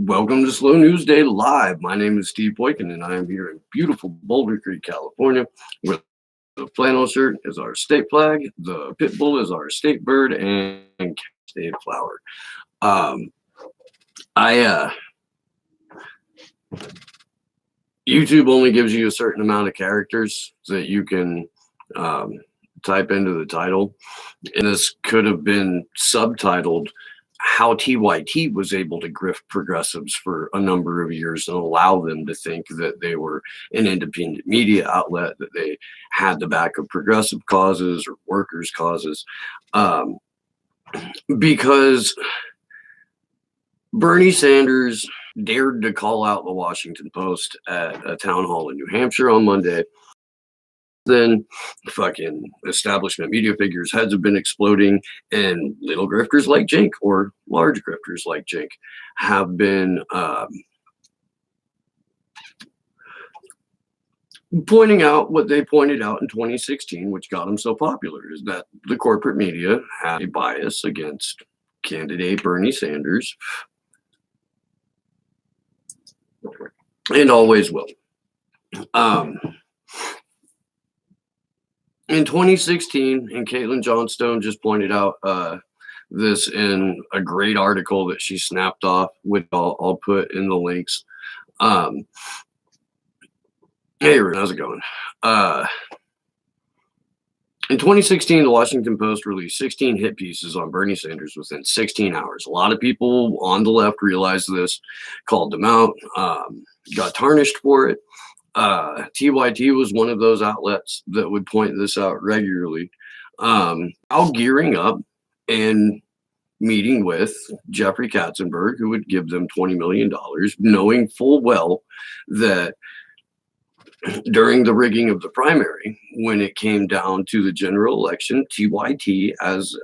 Welcome to Slow News Day Live. My name is Steve Boykin, and I am here in beautiful Boulder Creek, California, where the flannel shirt is our state flag, the pit bull is our state bird, and state flower. Um, I YouTube only gives you a certain amount of characters that you can type into the title, and this could have been subtitled how TYT was able to grift progressives for a number of years and allow them to think that they were an independent media outlet, that they had the back of progressive causes or workers' causes. Because Bernie Sanders dared to call out the Washington Post at a town hall in New Hampshire on Monday. Then fucking establishment media figures' heads have been exploding, and little grifters like Jink or large grifters like Jink have been pointing out what they pointed out in 2016, which got them so popular, is that the corporate media had a bias against candidate Bernie Sanders and always will. In 2016, and Caitlin Johnstone just pointed out this in a great article that she snapped off, which I'll put in the links. Hey, Ruben, how's it going? In 2016, the Washington Post released 16 hit pieces on Bernie Sanders within 16 hours. A lot of people on the left realized this, called them out, got tarnished for it. TYT was one of those outlets that would point this out regularly. Out gearing up and meeting with Jeffrey Katzenberg, who would give them $20 million, knowing full well that during the rigging of the primary, when it came down to the general election, TYT, as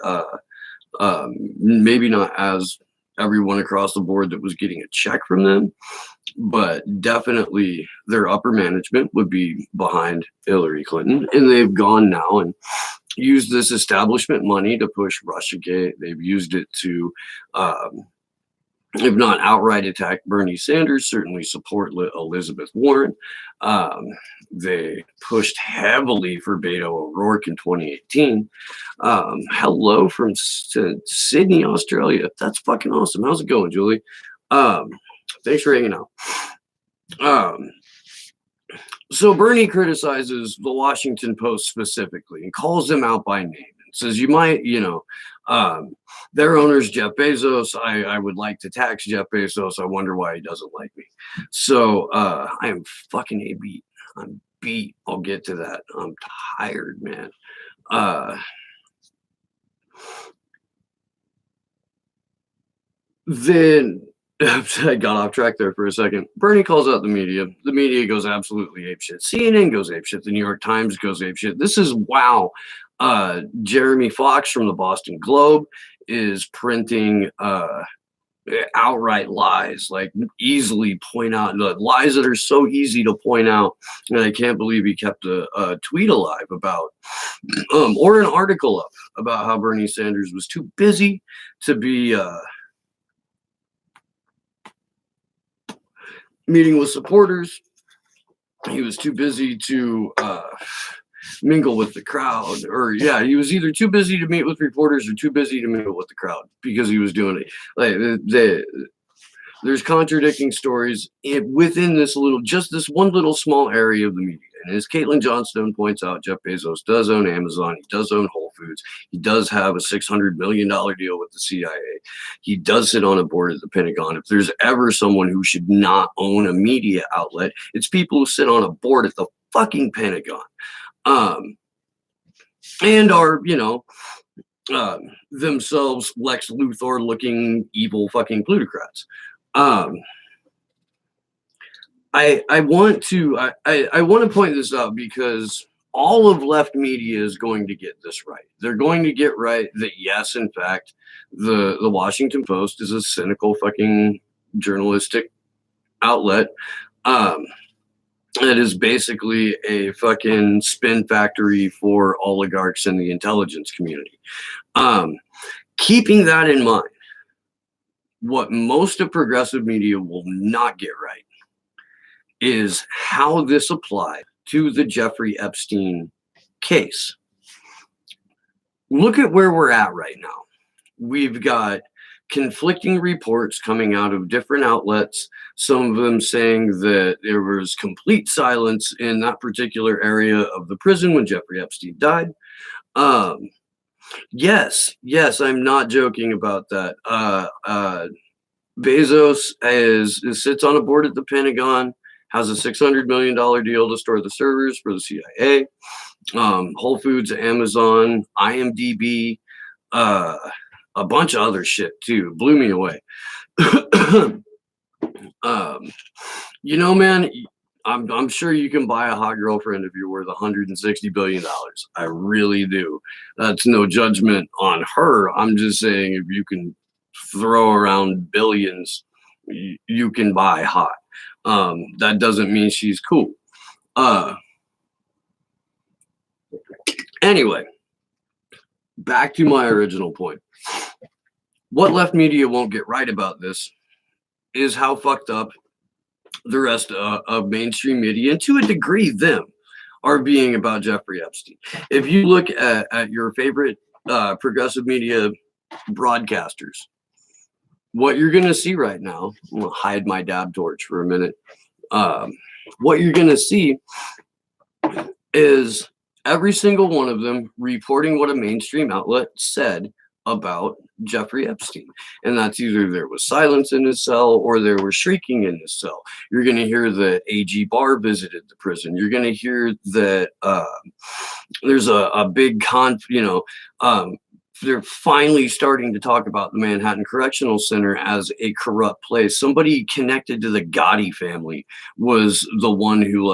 maybe not as everyone across the board that was getting a check from them, but definitely their upper management would be behind Hillary Clinton. And they've gone now and used this establishment money to push Russiagate. They've used it to, if not outright attack Bernie Sanders, certainly support Elizabeth Warren. They pushed heavily for Beto O'Rourke in 2018. Hello from Sydney, Australia. That's fucking awesome. How's it going, Julie? Thanks for hanging out. So Bernie criticizes the Washington Post specifically and calls them out by name and says, you might, their owner's Jeff Bezos. I would like to tax Jeff Bezos. I wonder why he doesn't like me. So I am fucking beat. I'm beat. I'll get to that. I'm tired, man. Then I got off track there for a second. Bernie calls out the media. The media goes absolutely apeshit. CNN goes apeshit. The New York Times goes apeshit. This is wow. Jeremy Fox from the Boston Globe is printing outright lies, like easily point out the lies that are so easy to point out. And I can't believe he kept a tweet alive about, or an article up about how Bernie Sanders was too busy to be meeting with supporters. He was too busy to mingle with the crowd, or he was either too busy to meet with reporters or too busy to mingle with the crowd because he was doing it. Like there's contradicting stories within this this one little small area of the media. And as Caitlin Johnstone points out, Jeff Bezos does own Amazon. He does own Whole Foods. He does have a $600 million deal with the CIA. He does sit on a board at the Pentagon. If there's ever someone who should not own a media outlet, it's people who sit on a board at the fucking Pentagon. And are, themselves Lex Luthor looking evil fucking plutocrats. I want to point this out because all of left media is going to get this right. They're going to get right that yes, in fact, the Washington Post is a cynical fucking journalistic outlet. It is basically a fucking spin factory for oligarchs in the intelligence community. Keeping that in mind, what most of progressive media will not get right is how this applied to the Jeffrey Epstein case. Look at where we're at right now. We've got conflicting reports coming out of different outlets, some of them saying that there was complete silence in that particular area of the prison when Jeffrey Epstein died. Yes, I'm not joking about that. Bezos sits on a board at the Pentagon, has a $600 million deal to store the servers for the CIA. Whole Foods, Amazon, IMDb, a bunch of other shit too. Blew me away. Man, I'm sure you can buy a hot girlfriend if you're worth $160 billion. I really do. That's no judgment on her. I'm just saying if you can throw around billions, you can buy hot. That doesn't mean she's cool. Anyway, back to my original point. What left media won't get right about this is how fucked up the rest of mainstream media, and to a degree them, are being about Jeffrey Epstein. If you look at your favorite progressive media broadcasters, what you're going to see right now, I'm going to hide my dab torch for a minute. What you're going to see is every single one of them reporting what a mainstream outlet said about Jeffrey Epstein. And that's either there was silence in his cell or there was shrieking in his cell. You're going to hear that AG Barr visited the prison. You're going to hear that there's a big they're finally starting to talk about the Manhattan Correctional Center as a corrupt place. Somebody connected to the Gotti family was the one who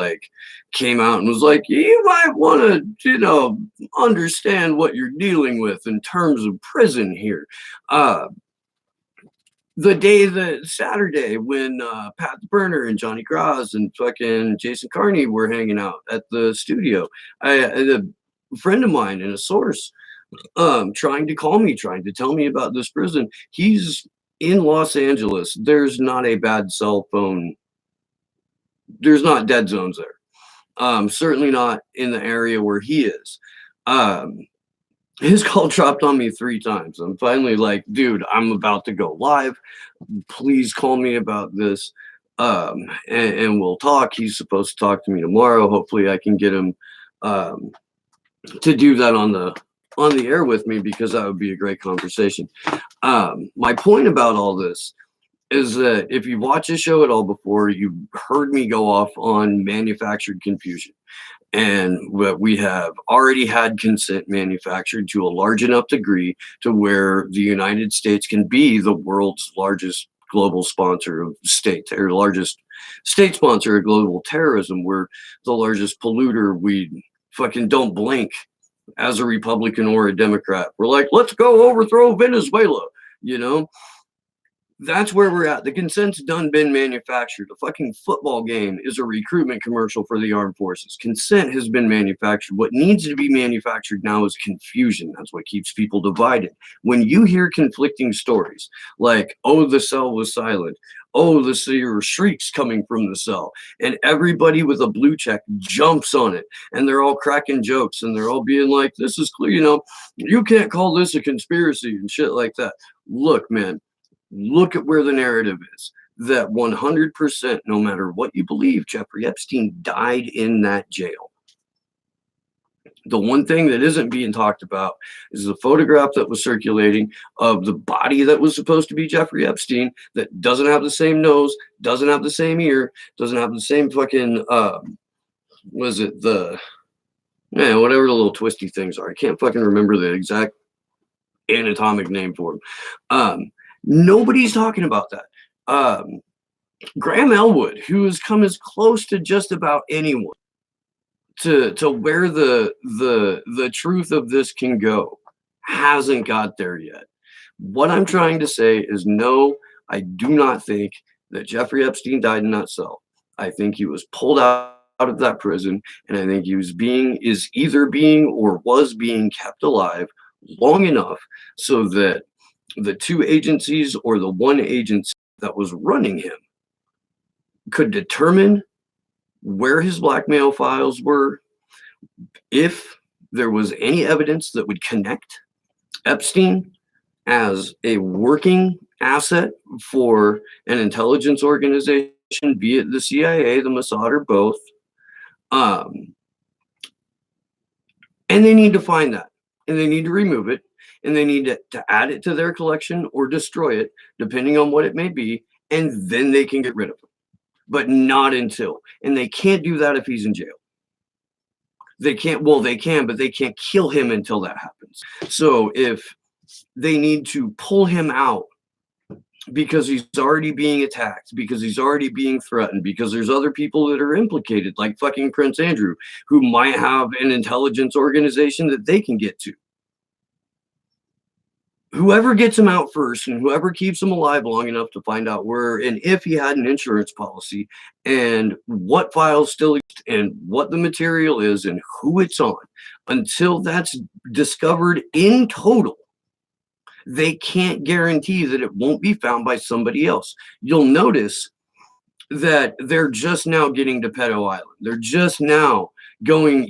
came out and was like, you might want to, understand what you're dealing with in terms of prison here. Saturday when Pat the Burner and Johnny Graz and fucking Jason Carney were hanging out at the studio, a friend of mine and a source trying to call me, trying to tell me about this prison. He's in Los Angeles. There's not a bad cell phone. There's not dead zones there. Certainly not in the area where he is. His call dropped on me 3 times. I'm finally like, dude, I'm about to go live. Please call me about this. And we'll talk. He's supposed to talk to me tomorrow. Hopefully I can get him to do that on the air with me, because that would be a great conversation. My point about all this is that if you watch the show at all before, you've heard me go off on manufactured confusion. And we have already had consent manufactured to a large enough degree to where the United States can be the world's largest global sponsor of state, or largest state sponsor of global terrorism. We're the largest polluter. We fucking don't blink as a Republican or a Democrat. We're like, let's go overthrow Venezuela, That's where we're at. The consent's done been manufactured. A fucking football game is a recruitment commercial for the armed forces. Consent has been manufactured. What needs to be manufactured now is confusion. That's what keeps people divided. When you hear conflicting stories like, oh, the cell was silent, oh, there were shrieks coming from the cell, and everybody with a blue check jumps on it, and they're all cracking jokes, and they're all being like, this is clear, you can't call this a conspiracy and shit like that. Look, man, look at where the narrative is. That 100%, no matter what you believe, Jeffrey Epstein died in that jail. The one thing that isn't being talked about is the photograph that was circulating of the body that was supposed to be Jeffrey Epstein, that doesn't have the same nose, doesn't have the same ear, doesn't have the same fucking, whatever the little twisty things are. I can't fucking remember the exact anatomic name for them. Nobody's talking about that. Graham Elwood, who has come as close to just about anyone to where the truth of this can go, hasn't got there yet. What I'm trying to say is, no, I do not think that Jeffrey Epstein died in that cell. I think he was pulled out of that prison, and I think he was either being or was being kept alive long enough so that the two agencies or the one agency that was running him could determine where his blackmail files were, if there was any evidence that would connect Epstein as a working asset for an intelligence organization, be it the CIA, the Mossad, or both. And they need to find that, and they need to remove it, and they need to add it to their collection or destroy it, depending on what it may be, and then they can get rid of him. But not until. And they can't do that if he's in jail. They can't, well, they can, but they can't kill him until that happens. So if they need to pull him out because he's already being attacked, because he's already being threatened, because there's other people that are implicated, like fucking Prince Andrew, who might have an intelligence organization that they can get to. Whoever gets him out first and whoever keeps him alive long enough to find out where and if he had an insurance policy and what files still exist and what the material is and who it's on, until that's discovered in total, they can't guarantee that it won't be found by somebody else. You'll notice that they're just now getting to Pedo Island. They're just now going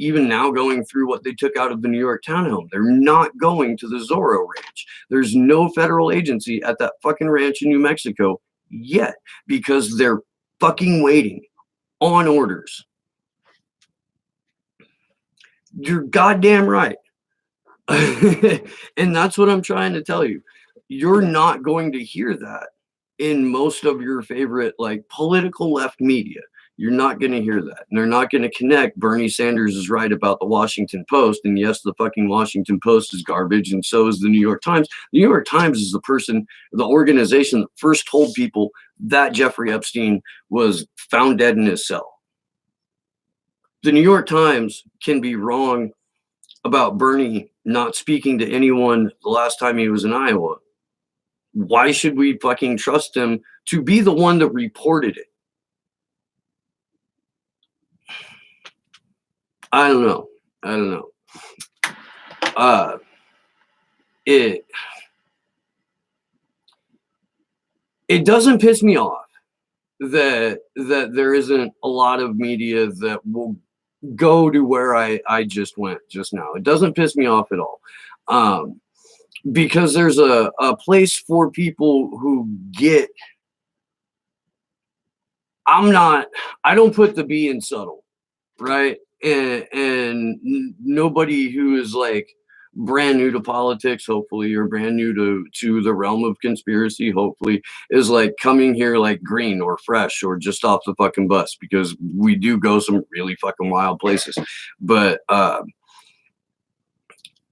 through what they took out of the New York townhome. They're not going to the Zorro Ranch. There's no federal agency at that fucking ranch in New Mexico yet because they're fucking waiting on orders. You're goddamn right. And that's what I'm trying to tell you. You're not going to hear that in most of your favorite like political left media. You're not going to hear that. And they're not going to connect Bernie Sanders is right about the Washington Post. And yes, the fucking Washington Post is garbage. And so is the New York Times. The New York Times is the organization that first told people that Jeffrey Epstein was found dead in his cell. The New York Times can be wrong about Bernie not speaking to anyone the last time he was in Iowa. Why should we fucking trust him to be the one that reported it? I don't know. It doesn't piss me off that there isn't a lot of media that will go to where I just went just now. It doesn't piss me off at all. Because there's a place for people who get, I don't put the B in subtle, right? And nobody who is like brand new to politics, hopefully, or brand new to the realm of conspiracy, hopefully, is like coming here like green or fresh or just off the fucking bus, because we do go some really fucking wild places. But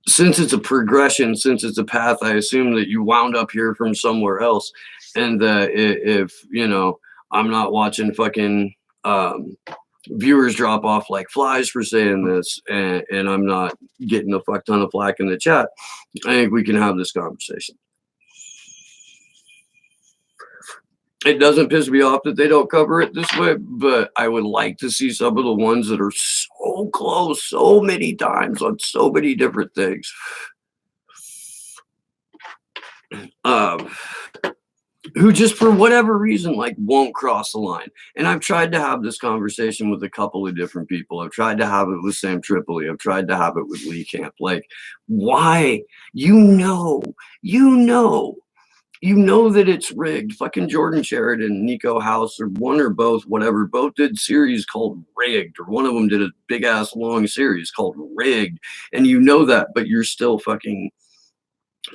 since it's a progression, since it's a path, I assume that you wound up here from somewhere else. And if, you know, I'm not watching fucking viewers drop off like flies for saying this, and I'm not getting a fuck ton of flack in the chat, I think we can have this conversation. It doesn't piss me off that they don't cover it this way, but I would like to see some of the ones that are so close so many times on so many different things. Who just for whatever reason like won't cross the line. And I've tried to have this conversation with a couple of different people. I've tried to have it with Sam Tripoli. I've tried to have it with Lee Camp. Like, why? You know that it's rigged. Fucking Jordan Sheridan, Nico House, or one or both, whatever, both did series called Rigged, or one of them did a big ass long series called Rigged. And you know that, but you're still fucking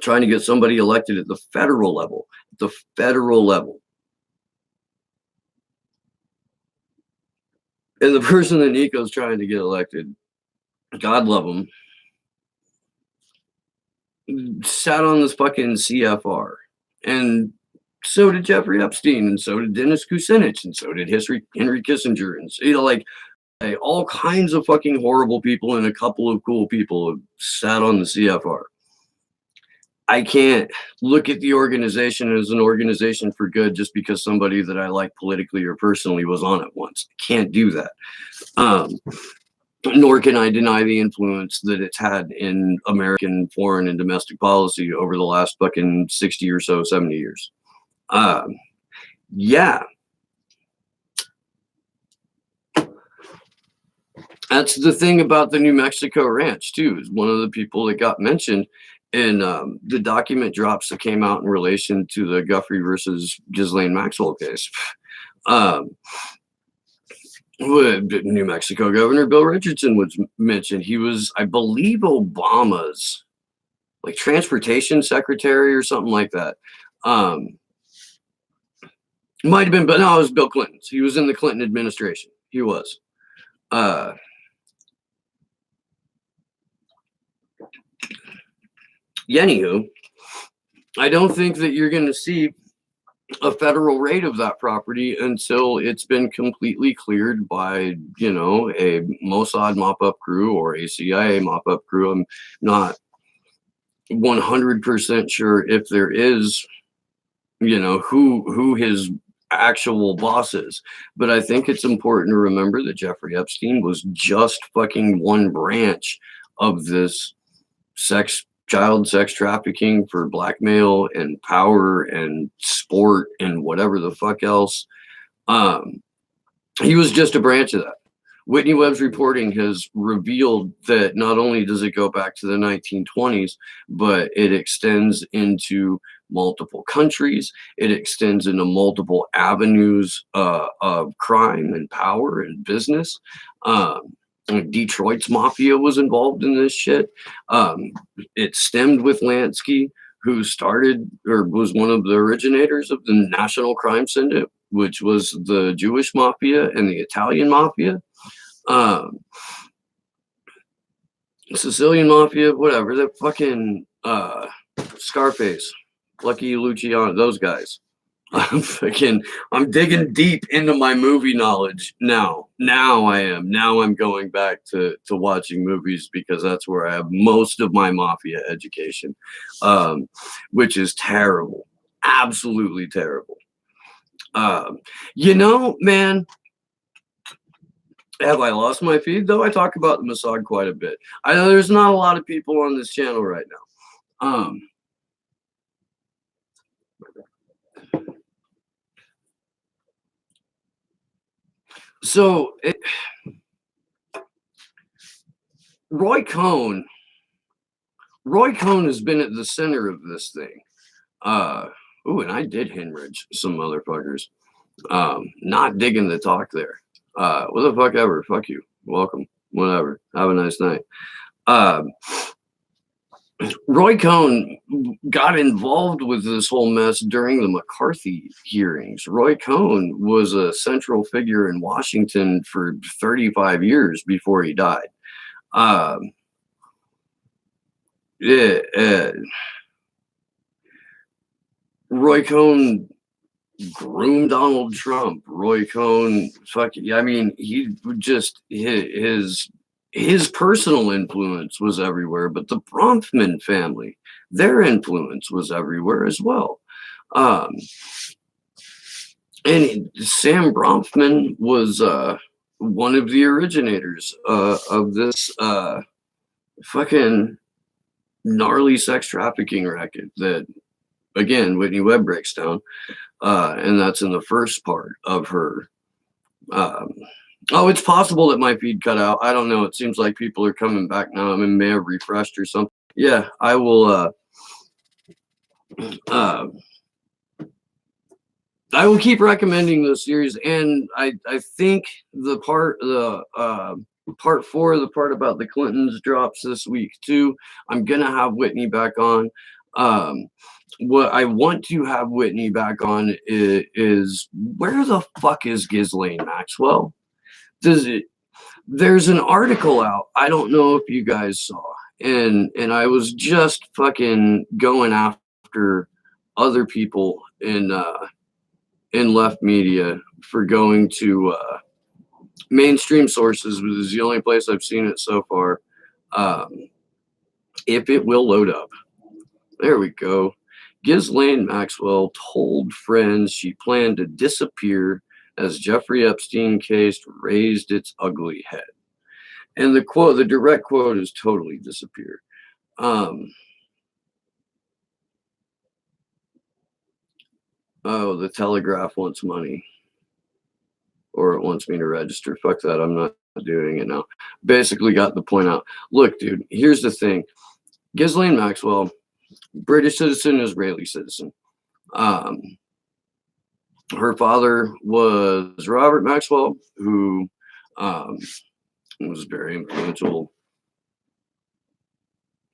trying to get somebody elected at the federal level. The federal level. And the person that Nico's trying to get elected, God love him, sat on this fucking CFR. And so did Jeffrey Epstein, and so did Dennis Kucinich, and so did Henry Kissinger, and so, you know, like all kinds of fucking horrible people and a couple of cool people have sat on the CFR. I can't look at the organization as an organization for good just because somebody that I like politically or personally was on it once. I can't do that. nor can I deny the influence that it's had in American foreign and domestic policy over the last fucking 60 or so, 70 years. Yeah. That's the thing about the New Mexico ranch, too, is one of the people that got mentioned in the document drops that came out in relation to the Guthrie versus Ghislaine Maxwell case. New Mexico Governor Bill Richardson was mentioned. He was, I believe, Obama's like transportation secretary or something like that. Might have been, but no, it was Bill Clinton's. He was in the Clinton administration. He was. Anywho, I don't think that you're going to see a federal raid of that property until it's been completely cleared by, you know, a Mossad mop-up crew or a CIA mop-up crew. I'm not 100% sure if there is, you know, who his actual boss is, but I think it's important to remember that Jeffrey Epstein was just fucking one branch of this child sex trafficking for blackmail and power and sport and whatever the fuck else. He was just a branch of that. Whitney Webb's reporting has revealed that not only does it go back to the 1920s, but it extends into multiple countries. It extends into multiple avenues of crime and power and business. Detroit's mafia was involved in this shit. It stemmed with Lansky, who started or was one of the originators of the National Crime Syndicate, which was the Jewish mafia and the Italian mafia. Sicilian mafia, whatever, the fucking Scarface, Lucky Luciano, those guys. I'm digging deep into my movie knowledge now. Now I'm going back to watching movies because that's where I have most of my mafia education, which is terrible, absolutely terrible. You know, man, have I lost my feed though? I talk about the Mossad quite a bit. I know there's not a lot of people on this channel right now. Roy Cohn has been at the center of this thing. And I did hemorrhage some motherfuckers. Not digging the talk there. What the fuck ever. Fuck you. Welcome. Whatever. Have a nice night. Roy Cohn got involved with this whole mess during the McCarthy hearings. Roy Cohn was a central figure in Washington for 35 years before he died. Roy Cohn groomed Donald Trump. Roy Cohn, I mean, he just his personal influence was everywhere, but the Bronfman family, their influence was everywhere as well. And Sam Bronfman was one of the originators of this fucking gnarly sex trafficking racket that, again, Whitney Webb breaks down. And that's in the first part of her. It's possible that my feed cut out. I don't know. It seems like people are coming back now. I may have refreshed or something. Yeah, I will. I will keep recommending this series, and I think the part 4, the part about the Clintons, drops this week too. I'm gonna have Whitney back on. What I want to have Whitney back on is where the fuck is Ghislaine Maxwell? There's an article out. I don't know if you guys saw, and I was just fucking going after other people in left media for going to mainstream sources, which is the only place I've seen it so far. If it will load up. There we go. Ghislaine Maxwell told friends she planned to disappear as Jeffrey Epstein case raised its ugly head. And the direct quote is totally disappeared. Oh, the Telegraph wants money, or it wants me to register. Fuck that. I'm not doing it now. Basically got the point out. Look, dude, here's the thing. Ghislaine Maxwell, British citizen, Israeli citizen. Her father was Robert Maxwell, who was very influential.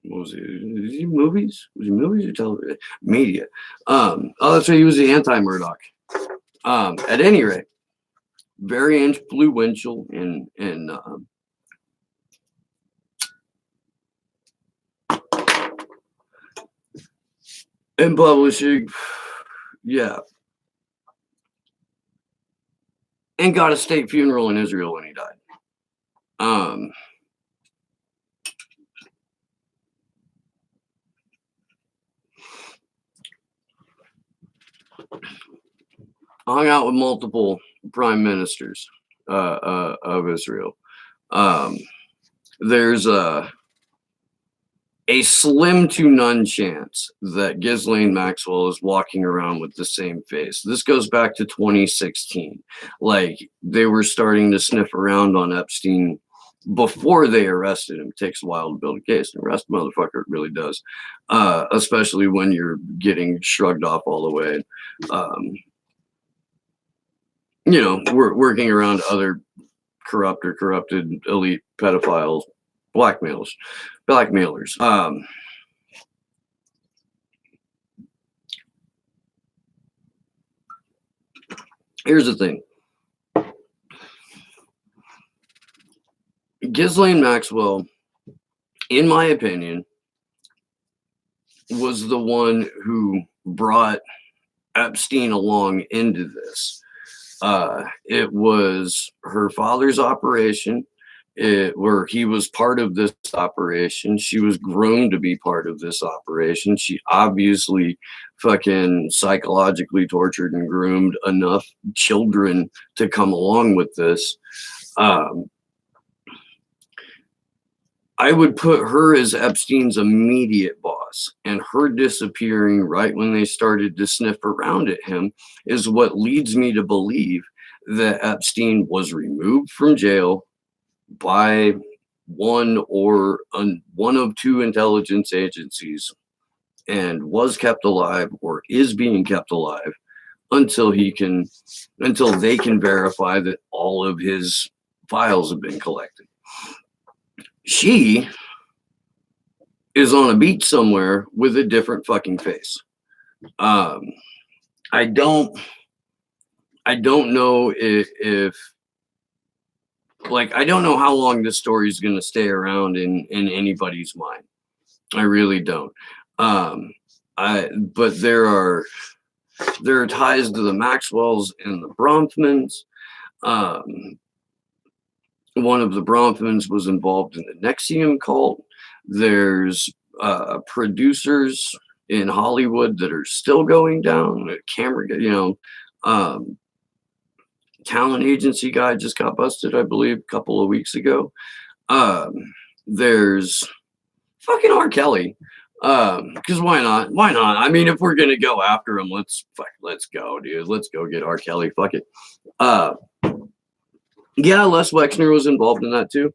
What was he movies? Was he movies or television? Media. Oh, that's right. He was the anti-Murdoch. At any rate, very influential in publishing. Yeah. And got a state funeral in Israel when he died. Hung out with multiple prime ministers of Israel. There's a slim to none chance that Ghislaine Maxwell is walking around with the same face. This goes back to 2016. Like, they were starting to sniff around on Epstein before they arrested him. It takes a while to build a case, and arrest a motherfucker, it really does. Especially when you're getting shrugged off all the way. We're working around other corrupt or corrupted elite pedophiles, blackmailers. Here's the thing. Ghislaine Maxwell, in my opinion, was the one who brought Epstein along into this. It was her father's operation, where he was part of this operation. She was groomed to be part of this operation. She obviously fucking psychologically tortured and groomed enough children to come along with this. I would put her as Epstein's immediate boss, and her disappearing right when they started to sniff around at him is what leads me to believe that Epstein was removed from jail by one of two intelligence agencies and was kept alive or is being kept alive until they can verify that all of his files have been collected. She is on a beach somewhere with a different fucking face. I don't know if I don't know how long this story is going to stay around in anybody's mind. I really don't. But there are ties to the Maxwells and the Bronfmans. One of the Bronfmans was involved in the Nexium cult. There's producers in Hollywood that are still going down. Talent agency guy just got busted, I believe, a couple of weeks ago. There's fucking R. Kelly. Because why not? Why not? I mean, if we're gonna go after him, let's go, dude. Let's go get R. Kelly. Fuck it. Yeah, Les Wexner was involved in that too.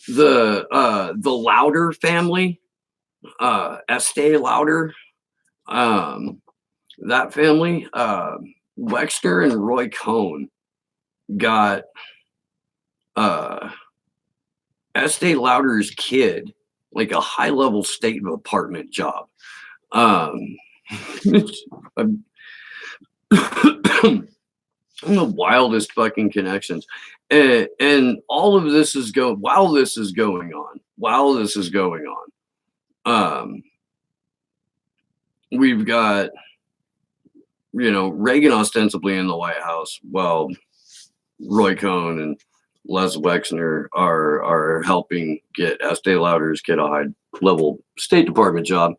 The Lauder family, Estee Lauder, that family, Wexner and Roy Cohn got Estee Lauder's kid like a high-level State Department job. The wildest fucking connections, and all of this is while this is going on, we've got Reagan ostensibly in the White House while Roy Cohn and Les Wexner are helping get Estee Lauder's kid a high-level State Department job.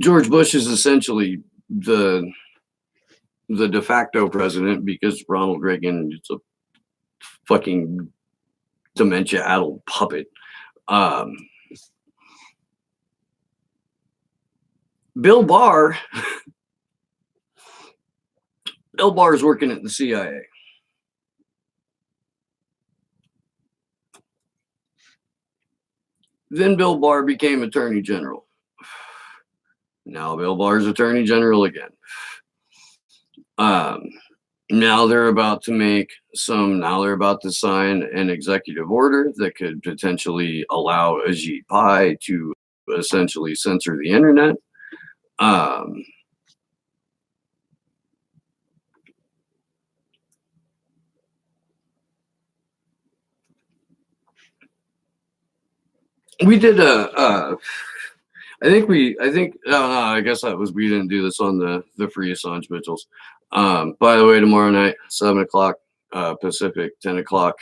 George Bush is essentially the the de facto president, because Ronald Reagan is a fucking dementia-addled puppet. Bill Barr is working at the CIA. Then Bill Barr became Attorney General. Now Bill Barr is Attorney General again. Now they're about to sign an executive order that could potentially allow Ajit Pai to essentially censor the internet. We did I guess that was, we didn't do this on the Free Assange Mitchells. By the way, tomorrow night, 7 o'clock Pacific, 10 o'clock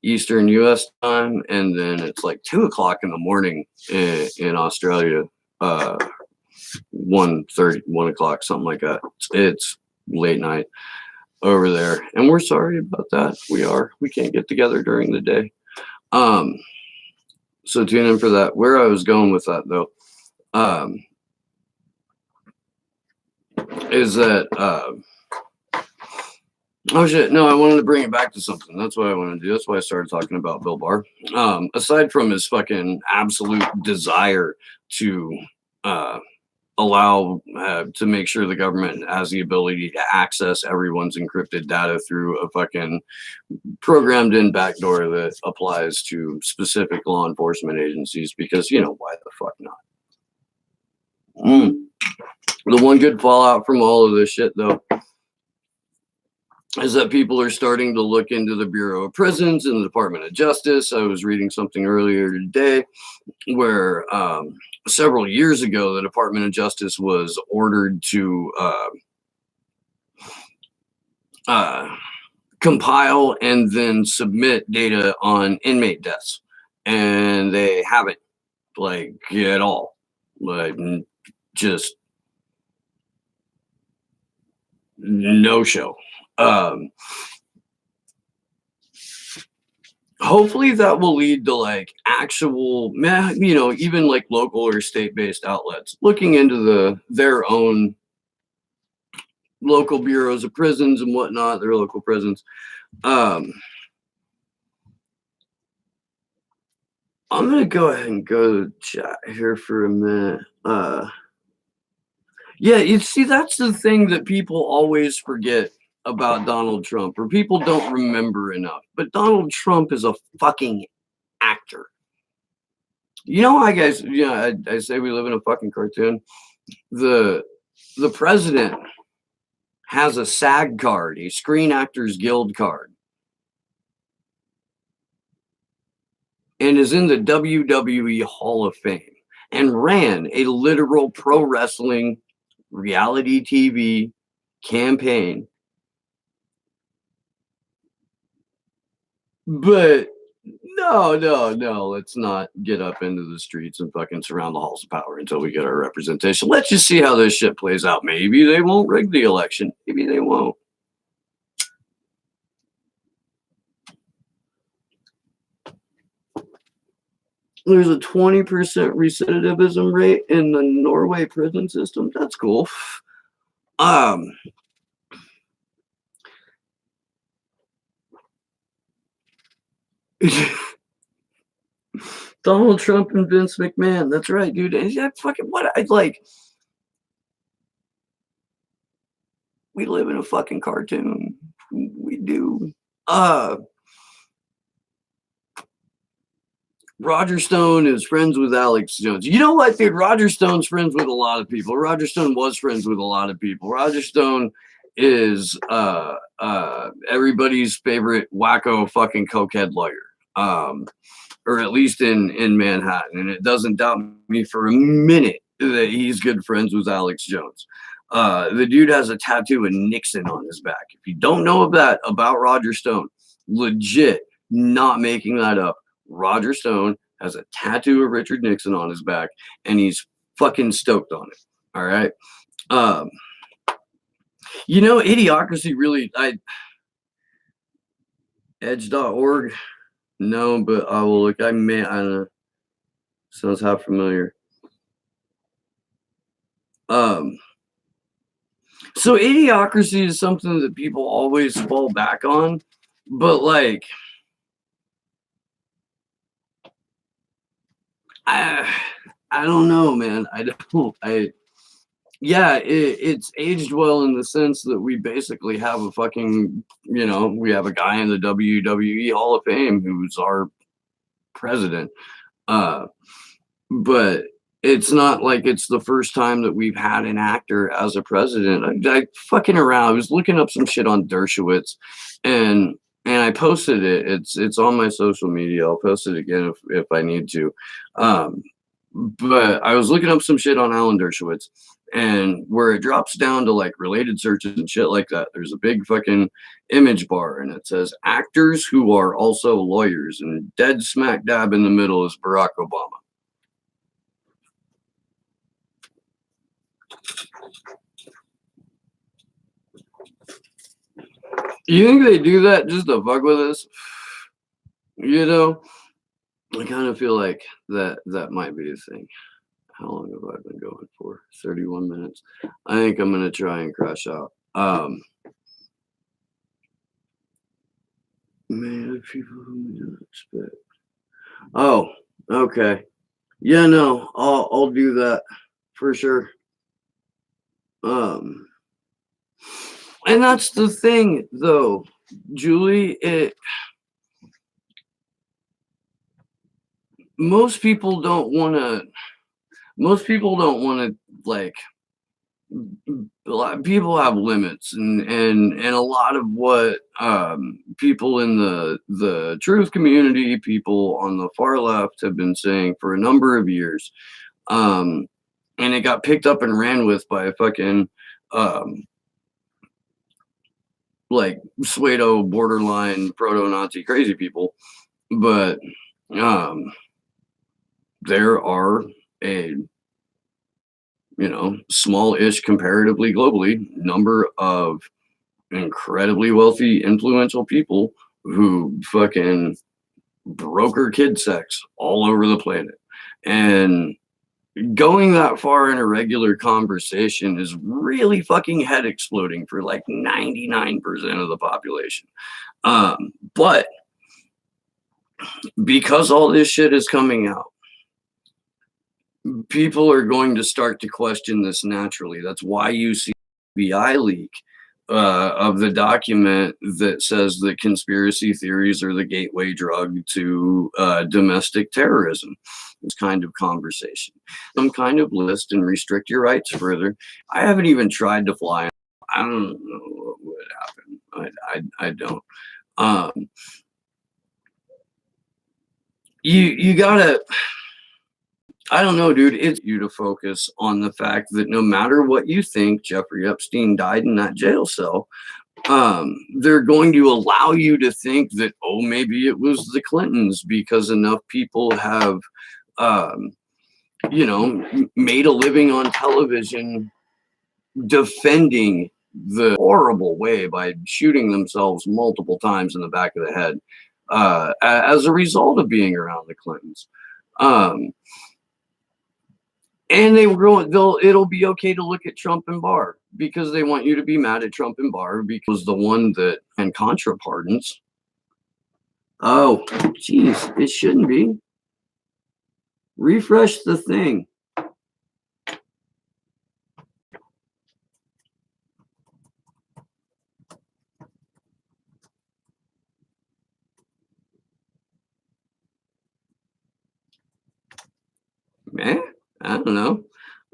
Eastern US time, and then it's like 2 o'clock in the morning in Australia, 1:30, 1 o'clock, something like that. It's late night over there, and we're sorry about that. We can't get together during the day. So tune in for that. Where I was going with that, though, is that oh shit, no, I wanted to bring it back to something. That's what I want to do. That's why I started talking about Bill Barr. Aside from his fucking absolute desire to allow to make sure the government has the ability to access everyone's encrypted data through a fucking programmed in backdoor that applies to specific law enforcement agencies, because, you know, why the fuck not? The one good fallout from all of this shit, though, is that people are starting to look into the Bureau of Prisons and the Department of Justice. I was reading something earlier today where several years ago, the Department of Justice was ordered to compile and then submit data on inmate deaths, and they haven't, like, at all. Like, just no show. Hopefully that will lead to, like, actual, you know, even like local or state-based outlets looking into their own local bureaus of prisons and whatnot, their local prisons. I'm gonna go ahead and go to chat here for a minute. Yeah, you see, that's the thing that people always forget about Donald Trump, or people don't remember enough. But Donald Trump is a fucking actor. You know, I guys, yeah, I say we live in a fucking cartoon. The president has a SAG card, a Screen Actors Guild card, and is in the WWE Hall of Fame, and ran a literal pro wrestling reality TV campaign. But no, let's not get up into the streets and fucking surround the halls of power until we get our representation. Let's just see how this shit plays out. Maybe they won't rig the election. Maybe they won't. There's a 20% recidivism rate in the Norway prison system. That's cool. Donald Trump and Vince McMahon. That's right, dude. Yeah, fucking what? I like. We live in a fucking cartoon. We do. Roger Stone is friends with Alex Jones. You know what, dude? Roger Stone's friends with a lot of people. Roger Stone was friends with a lot of people. Roger Stone is everybody's favorite wacko fucking cokehead lawyer. Or at least in Manhattan. And it doesn't doubt me for a minute that he's good friends with Alex Jones. The dude has a tattoo of Nixon on his back. If you don't know about Roger Stone, legit, not making that up, Roger Stone has a tattoo of Richard Nixon on his back, and he's fucking stoked on it. All right. You know, Idiocracy really, edge.org, no, but I will look, I don't know, sounds half familiar. Um, so Idiocracy is something that people always fall back on, but like, I, I don't know, man. Yeah, it's aged well in the sense that we basically have a fucking, we have a guy in the WWE Hall of Fame who's our president. Uh, but it's not like it's the first time that we've had an actor as a president. I fucking around. I was looking up some shit on Dershowitz, and I posted it. It's on my social media. I'll post it again if I need to. Um, but I was looking up some shit on Alan Dershowitz, and where it drops down to like related searches and shit like that, there's a big fucking image bar, and it says actors who are also lawyers, and dead smack dab in the middle is Barack Obama. You think they do that just to fuck with us? You know, I kind of feel like that might be a thing. How long have I been going for? 31 minutes. I think I'm gonna try and crash out. Man, people who don't expect. Oh, okay. Yeah, no, I'll do that for sure. Um, and that's the thing, though, Julie. Most people don't want to. Most people don't want to like. A lot people have limits, and a lot of what people in the truth community, people on the far left, have been saying for a number of years, and it got picked up and ran with by a fucking like pseudo borderline proto-Nazi crazy people, but there are a small-ish comparatively globally number of incredibly wealthy, influential people who fucking broker kid sex all over the planet. And going that far in a regular conversation is really fucking head exploding for like 99% of the population. But because all this shit is coming out, people are going to start to question this naturally. That's why you see the FBI leak of the document that says that conspiracy theories are the gateway drug to domestic terrorism. This kind of conversation, some kind of list, and restrict your rights further. I haven't even tried to fly. I don't know what would happen. I don't. You gotta. I don't know, dude. It's you to focus on the fact that no matter what you think, Jeffrey Epstein died in that jail cell. They're going to allow you to think that, oh, maybe it was the Clintons because enough people have, made a living on television defending the horrible way by shooting themselves multiple times in the back of the head as a result of being around the Clintons. And it'll be okay to look at Trump and Barr because they want you to be mad at Trump and Barr because the one that and Contra pardons. Oh, geez, it shouldn't be. Refresh the thing. Man, I don't know.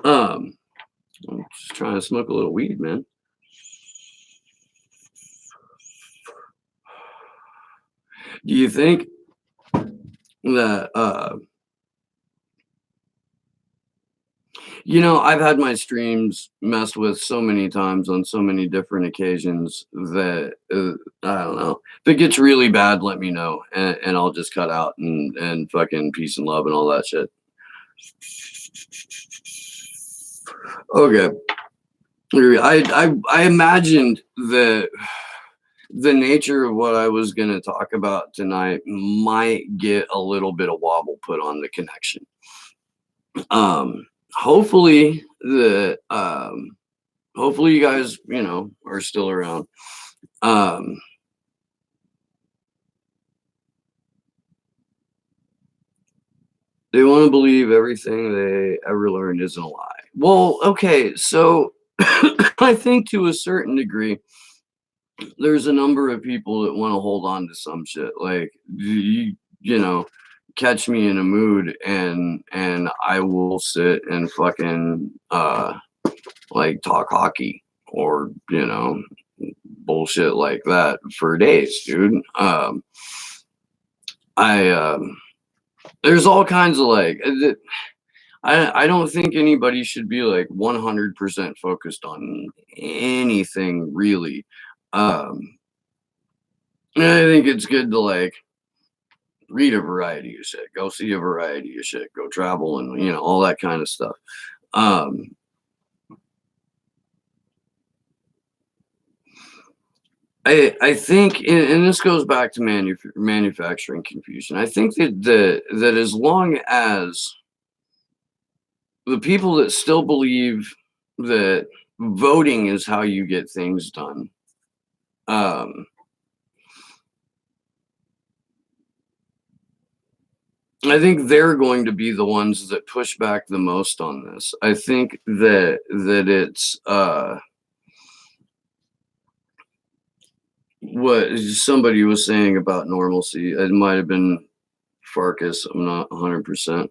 I'm just trying to smoke a little weed, man. Do you think that I've had my streams messed with so many times on so many different occasions that I don't know. If it gets really bad, let me know, and I'll just cut out and fucking peace and love and all that shit. Okay. I imagined that the nature of what I was going to talk about tonight might get a little bit of wobble put on the connection. Hopefully hopefully you guys, are still around. They want to believe everything they ever learned isn't a lie. Well, okay, so I think to a certain degree, there's a number of people that want to hold on to some shit. Like you know, catch me in a mood and I will sit and fucking like talk hockey or bullshit like that for days, dude. There's all kinds of like I don't think anybody should be like 100% focused on anything really. And I think it's good to like read a variety of shit, go see a variety of shit, go travel and all that kind of stuff. I think, and this goes back to manufacturing confusion. I think that as long as the people that still believe that voting is how you get things done, I think they're going to be the ones that push back the most on this. I think that it's what somebody was saying about normalcy. It might have been Farkas. I'm not 100%.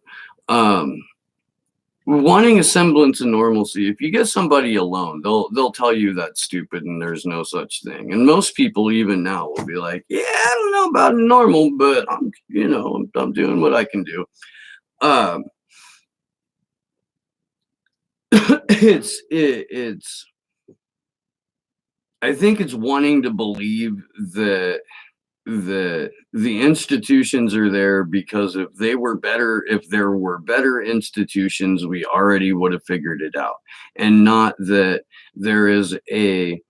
Wanting a semblance of normalcy. If you get somebody alone, they'll tell you that's stupid and there's no such thing. And most people, even now, will be like, "Yeah, I don't know about normal, but I'm doing what I can do." It's. I think it's wanting to believe that the institutions are there because if there were better institutions, we already would have figured it out, and not that there is a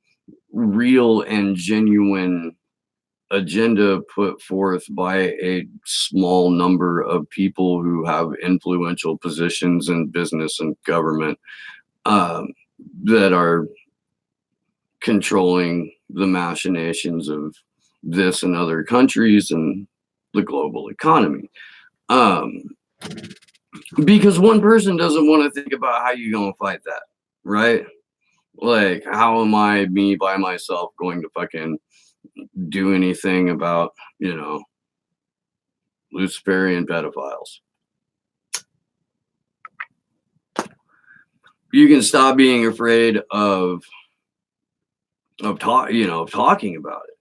real and genuine agenda put forth by a small number of people who have influential positions in business and government that are controlling the machinations of this and other countries and the global economy. Because one person doesn't want to think about how you're going to fight that, right? Like, how am I, me by myself, going to fucking do anything about, Luciferian pedophiles? You can stop being afraid of talking about it.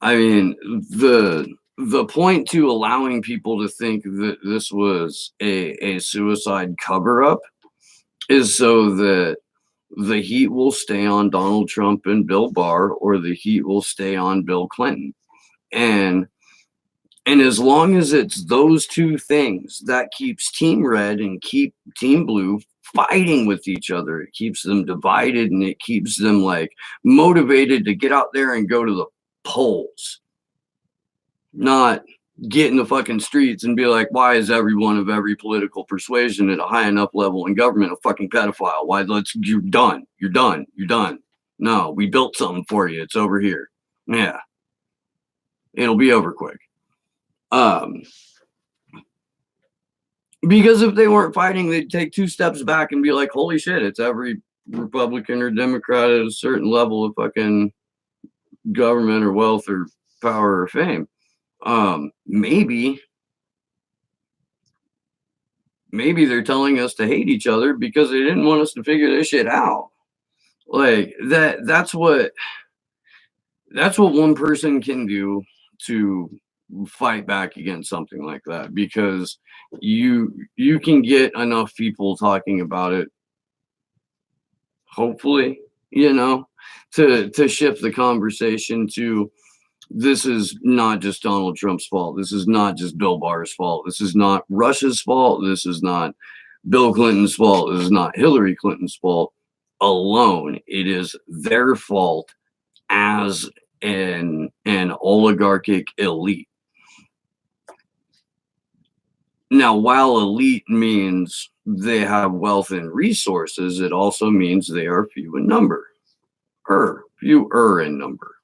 I mean, the point to allowing people to think that this was a suicide cover-up is so that the heat will stay on Donald Trump and Bill Barr, or the heat will stay on Bill Clinton. And as long as it's those two things, that keeps Team Red and keep Team Blue fighting with each other. It keeps them divided and it keeps them like motivated to get out there and go to the polls, not get in the fucking streets and be like, why is everyone of every political persuasion at a high enough level in government a fucking pedophile? You're done. No, we built something for you. It's over here. Yeah. It'll be over quick. Because if they weren't fighting, they'd take two steps back and be like, holy shit, it's every Republican or Democrat at a certain level of fucking government or wealth or power or fame. Maybe they're telling us to hate each other because they didn't want us to figure this shit out. Like that's what one person can do to fight back against something like that, because you can get enough people talking about it, hopefully, to shift the conversation to, this is not just Donald Trump's fault. This is not just Bill Barr's fault. This is not Russia's fault. This is not Bill Clinton's fault. This is not Hillary Clinton's fault. alone, it is their fault as an oligarchic elite. Now, while elite means they have wealth and resources, it also means they are few in number. Fewer in number.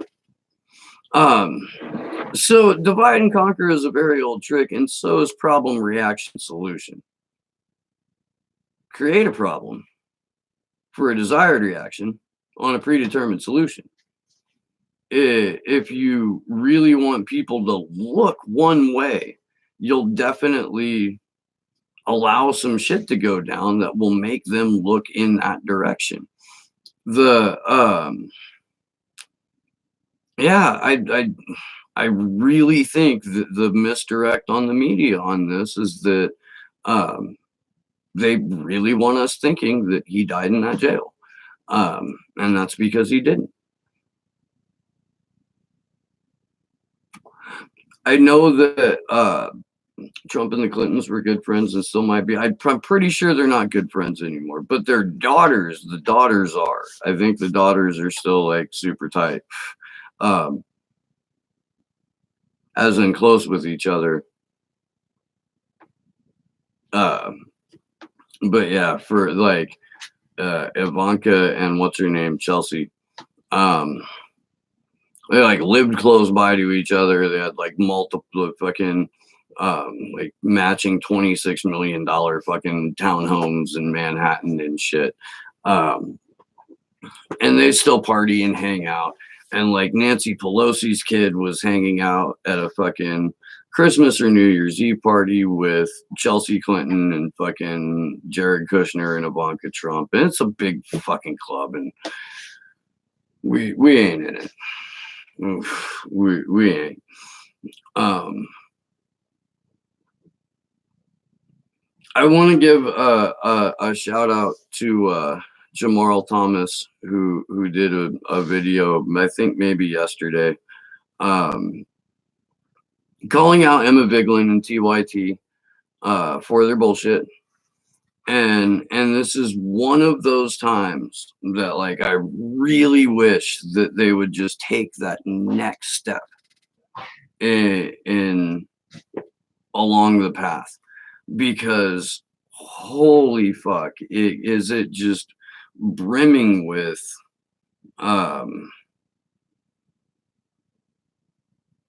So divide and conquer is a very old trick, and so is problem, reaction, solution. Create a problem for a desired reaction on a predetermined solution. If you really want people to look one way, you'll definitely allow some shit to go down that will make them look in that direction. I really think that the misdirect on the media on this is that they really want us thinking that he died in that jail. And that's because he didn't. I know that Trump and the Clintons were good friends and still might be. I'm pretty sure they're not good friends anymore, but their daughters, the daughters are. I think the daughters are still like super tight. As in close with each other. But yeah, for like Ivanka and what's her name, Chelsea, they like lived close by to each other. They had like multiple fucking like matching $26 million fucking townhomes in Manhattan and shit. And they still party and hang out. And like Nancy Pelosi's kid was hanging out at a fucking Christmas or New Year's Eve party with Chelsea Clinton and fucking Jared Kushner and Ivanka Trump. And it's a big fucking club, and we ain't in it. Oof, we ain't. I want to give a shout out to Jamarl Thomas, who did a video, I think maybe yesterday, calling out Emma Vigeland and TYT for their bullshit. And this is one of those times that like I really wish that they would just take that next step in along the path, because holy fuck, is it just brimming with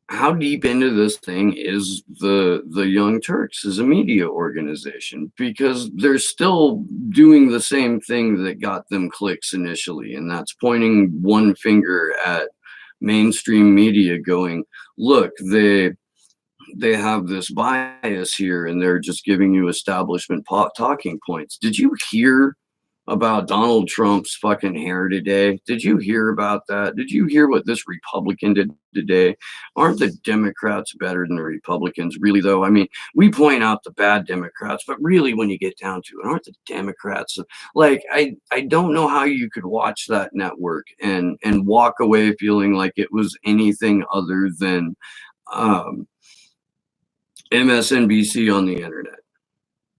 how deep into this thing is the Young Turks as a media organization, because they're still doing the same thing that got them clicks initially, and that's pointing one finger at mainstream media going, look, they have this bias here and they're just giving you establishment talking points. Did you hear about Donald Trump's fucking hair today? Did you hear about that? Did you hear what this Republican did today? Aren't the Democrats better than the Republicans? Really, though? I mean, we point out the bad Democrats, but really when you get down to it, aren't the Democrats like, I don't know how you could watch that network and walk away feeling like it was anything other than MSNBC on the internet.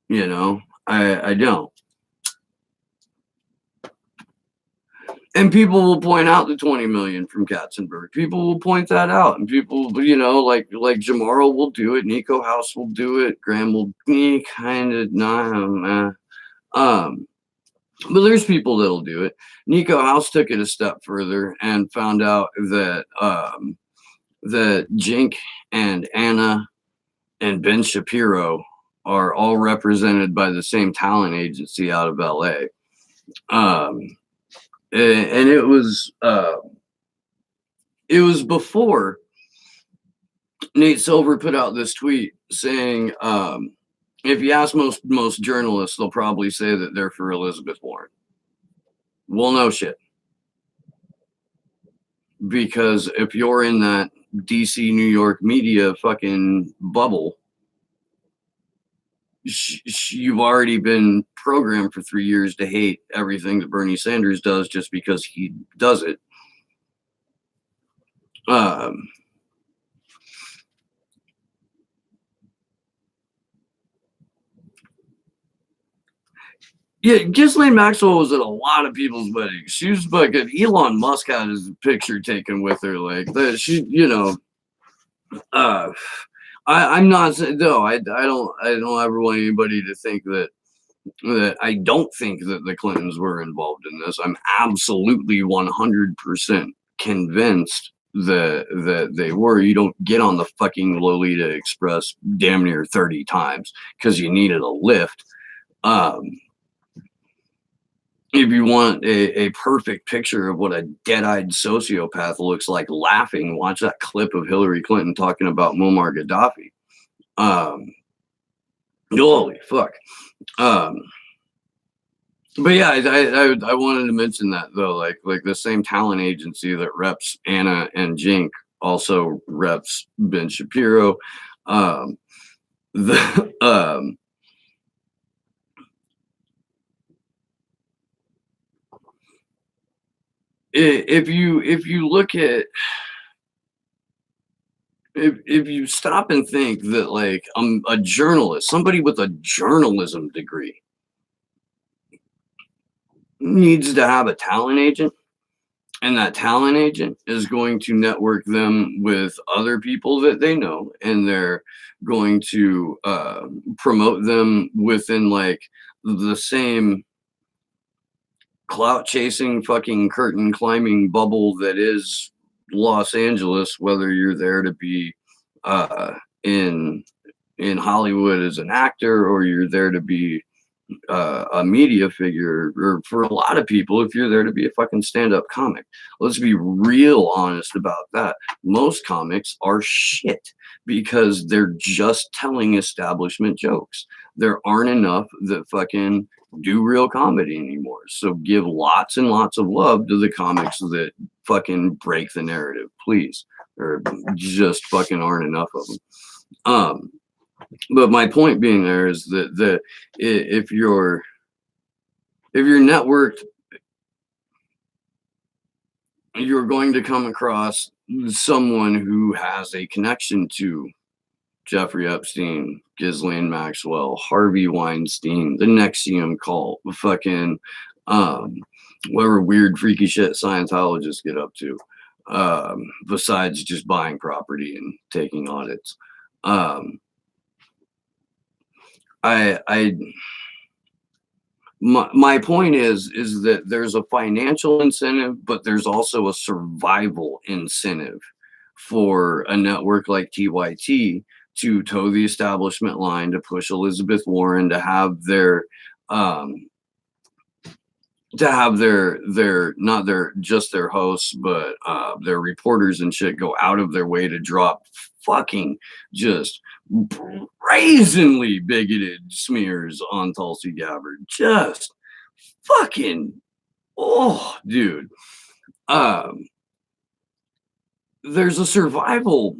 You know, I don't. And people will point out the 20 million from Katzenberg. People will point that out, and people, you know, like Jamarl will do it, Nico House will do it, Graham will kind of not. But there's people that'll do it. Nico House took it a step further and found out that that Jink and Anna and Ben Shapiro are all represented by the same talent agency out of LA. And it was before Nate Silver put out this tweet saying, if you ask most journalists, they'll probably say that they're for Elizabeth Warren. Well, no shit. Because if you're in that DC, New York media fucking bubble, you've already been programmed for 3 years to hate everything that Bernie Sanders does just because he does it. Yeah, Ghislaine Maxwell was at a lot of people's weddings. She was fucking Elon Musk had his picture taken with her, like that. She, uh, I'm not saying no. I don't ever want anybody to think that I don't think that the Clintons were involved in this. I'm absolutely 100% convinced that they were. You don't get on the fucking Lolita Express damn near 30 times because you needed a lift. Um, if you want a perfect picture of what a dead-eyed sociopath looks like laughing, watch that clip of Hillary Clinton talking about Muammar Gaddafi. Um, Holy fuck. Um, but yeah, I wanted to mention that though, like the same talent agency that reps Anna and Jink also reps Ben Shapiro. Um, the if you look at if you stop and think that like I'm a journalist, somebody with a journalism degree needs to have a talent agent, and that talent agent is going to network them with other people that they know, and they're going to promote them within like the same clout chasing fucking curtain climbing bubble that is Los Angeles, whether you're there to be uh, in Hollywood as an actor or you're there to be a media figure, or for a lot of people, if you're there to be a fucking stand-up comic. Let's be real honest about that. Most comics are shit because they're just telling establishment jokes. There aren't enough that fucking do real comedy anymore. So give lots and lots of love to the comics that fucking break the narrative, please. There just fucking aren't enough of them. But my point being there is that if you're networked, you're going to come across someone who has a connection to Jeffrey Epstein, Ghislaine Maxwell, Harvey Weinstein, the Nexium cult, fucking um, whatever weird freaky shit Scientologists get up to, besides just buying property and taking audits. I my point is that there's a financial incentive, but there's also a survival incentive for a network like TYT to toe the establishment line, to push Elizabeth Warren, um to have their not their just their hosts, but their reporters and shit go out of their way to drop fucking just brazenly bigoted smears on Tulsi Gabbard. Just fucking, oh, dude. Um, there's a survival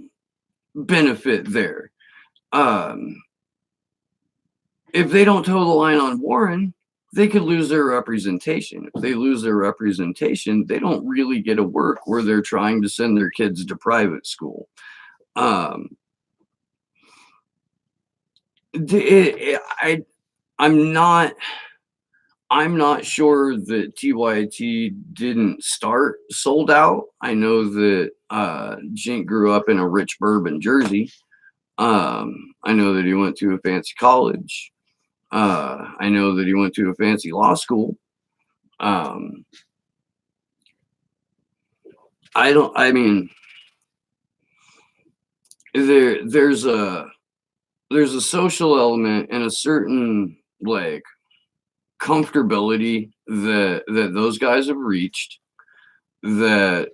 benefit there. Um, if they don't toe the line on Warren, they could lose their representation. If they lose their representation, they don't really get a work where they're trying to send their kids to private school. Um, I'm not sure that TYT didn't start sold out. I know that Jink grew up in a rich bourbon Jersey. I know that he went to a fancy college. I know that he went to a fancy law school. I mean, there's a social element and a certain like comfortability that those guys have reached, that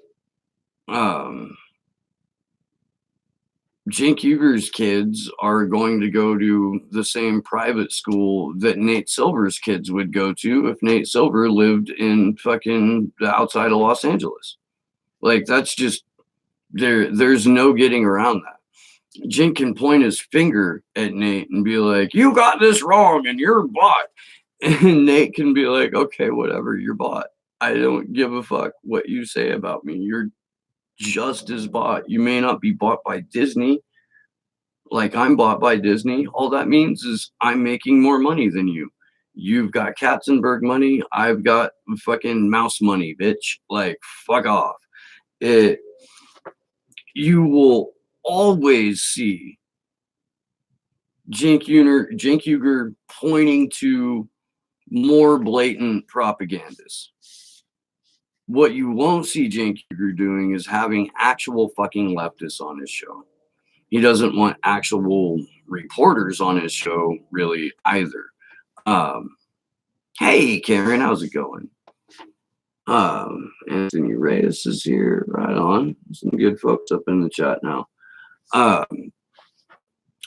Cenk Uger's kids are going to go to the same private school that Nate Silver's kids would go to if Nate Silver lived in fucking outside of Los Angeles. Like that's just there's no getting around that. Cenk can point his finger at Nate and be like, "You got this wrong and you're bought." And Nate can be like, "Okay, whatever, you're bought. I don't give a fuck what you say about me. You're just as bought. You may not be bought by Disney like I'm bought by Disney. All that means is I'm making more money than you. You've got Katzenberg money. I've got fucking mouse money, bitch. Like, fuck off. It. You will always see Cenk Uygur pointing to more blatant propagandists. What you won't see Cenk Uygur doing is having actual fucking leftists on his show. He doesn't want actual reporters on his show, really, either. Hey, Karen, how's it going? Anthony Reyes is here. Right on. Some good folks up in the chat now.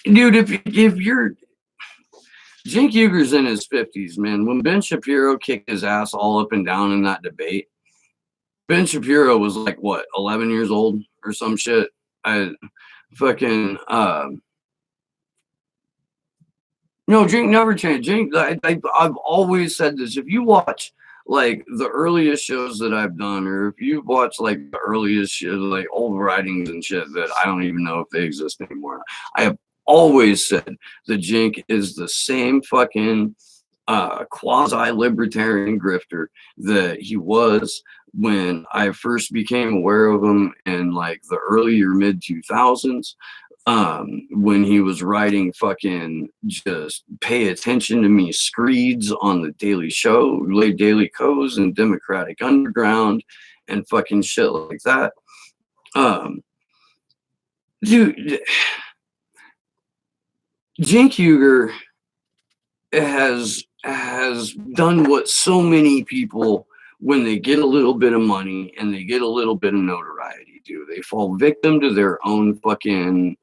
Dude, if you're Cenk Uygur's in his 50s, man. When Ben Shapiro kicked his ass all up and down in that debate, Ben Shapiro was like, what, 11 years old or some shit? No, Cenk never changed. I've always said this. If you watch like the earliest shows that I've done, or if you watch like the earliest shit, like old writings and shit that I don't even know if they exist anymore, I have always said that Cenk is the same fucking quasi-libertarian grifter that he was when I first became aware of him in like the early or mid 2000s. When he was writing fucking just pay attention to me screeds on the Daily Show, Daily Co's and Democratic Underground and fucking shit like that. Dude, Cenk Uygur has done what so many people, when they get a little bit of money and they get a little bit of notoriety, do. They fall victim to their own fucking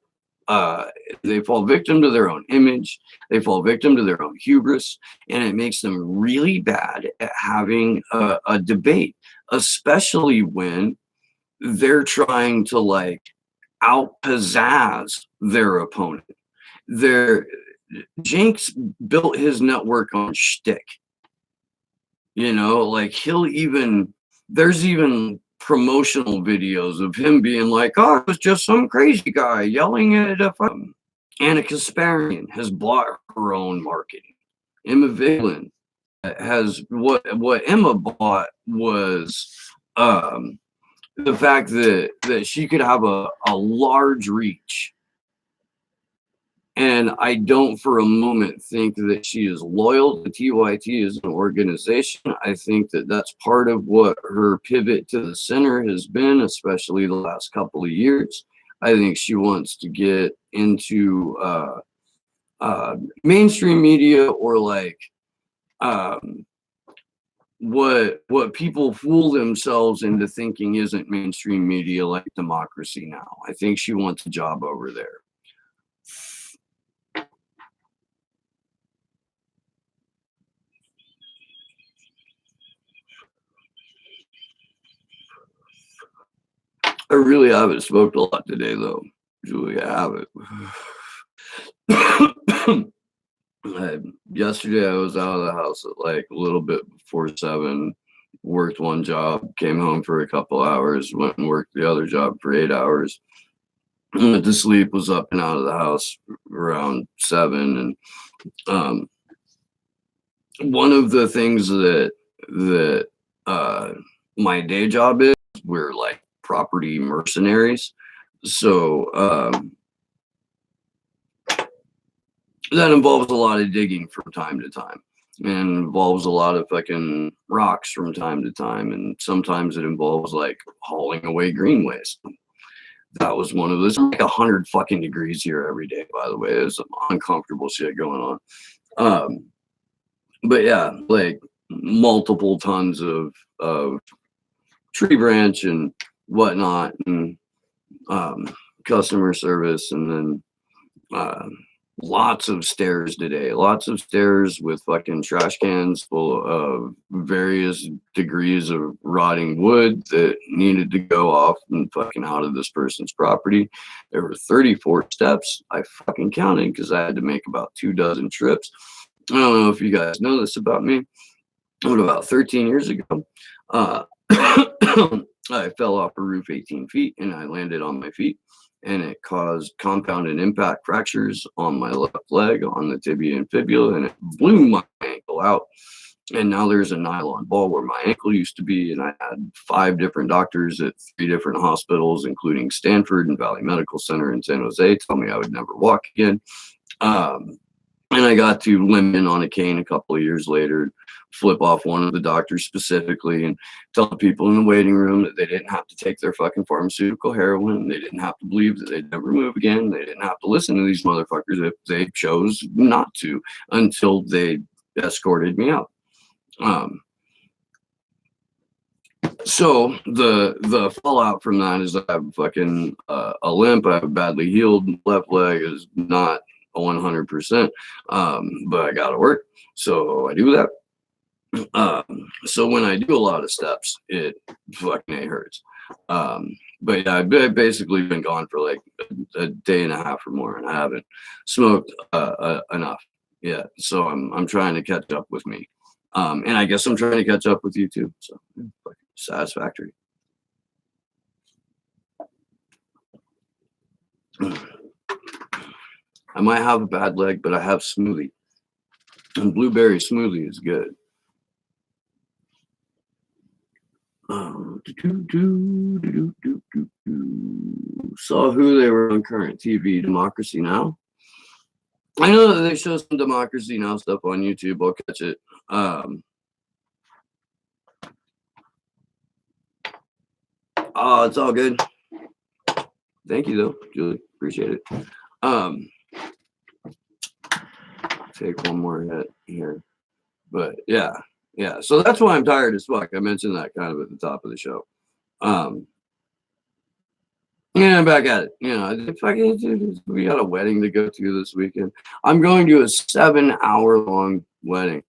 they fall victim to their own image, they fall victim to their own hubris, and it makes them really bad at having a debate, especially when they're trying to like out pizzazz their opponent. Cenk's built his network on shtick. You know, like there's even promotional videos of him being like, oh, it was just some crazy guy yelling at a Anna Kasparian has bought her own marketing. Emma Vigeland has what Emma bought was the fact that she could have a large reach. And I don't for a moment think that she is loyal to TYT as an organization. I think that that's part of what her pivot to the center has been, especially the last couple of years. I think she wants to get into mainstream media, or like what people fool themselves into thinking isn't mainstream media, like Democracy Now! I think she wants a job over there. I really haven't smoked a lot today, though. Usually I haven't. Yesterday I was out of the house at like a little bit before 7, worked one job, came home for a couple hours, went and worked the other job for 8 hours. Went to sleep, was up and out of the house around 7. And one of the things that my day job is, we're like property mercenaries. So that involves a lot of digging from time to time, and involves a lot of fucking rocks from time to time, and sometimes it involves like hauling away green waste. That was one of those. Like 100 fucking degrees here every day, by the way. There's some uncomfortable shit going on. But yeah, like multiple tons of tree branch and whatnot, and customer service, and then lots of stairs today. Lots of stairs with fucking trash cans full of various degrees of rotting wood that needed to go off and fucking out of this person's property. There were 34 steps. I fucking counted because I had to make about 24 trips. I don't know if you guys know this about me, but about 13 years ago, I fell off a roof 18 feet and I landed on my feet, and it caused compounded impact fractures on my left leg, on the tibia and fibula, and it blew my ankle fill out. And now there's a nylon ball where my ankle used to be, and I had 5 different doctors at 3 different hospitals, including Stanford and Valley Medical Center in San Jose, tell me I would never walk again. And I got to limp in on a cane a couple of years later, flip off one of the doctors specifically, and tell the people in the waiting room that they didn't have to take their fucking pharmaceutical heroin. They didn't have to believe that they'd never move again. They didn't have to listen to these motherfuckers if they chose not to, until they escorted me out. So the fallout from that is I have fucking a limp. I have a badly healed left leg, is not 100%, but I gotta work, so I do that. So when I do a lot of steps, it fucking hurts. But yeah, I've basically been gone for like a day and a half or more, and I haven't smoked enough yet. So I'm trying to catch up with me, and I guess I'm trying to catch up with you too. So satisfactory. I might have a bad leg, but I have smoothie. And blueberry smoothie is good. Saw who they were on current TV, Democracy Now! I know that they show some Democracy Now! Stuff on YouTube. I'll catch it. Oh, it's all good. Thank you, though, Julie. Appreciate it. Take one more hit here. But yeah. So that's why I'm tired as fuck. I mentioned that kind of at the top of the show. Yeah, I'm back at it. You know, we got a wedding to go to this weekend. I'm going to a 7-hour-long wedding.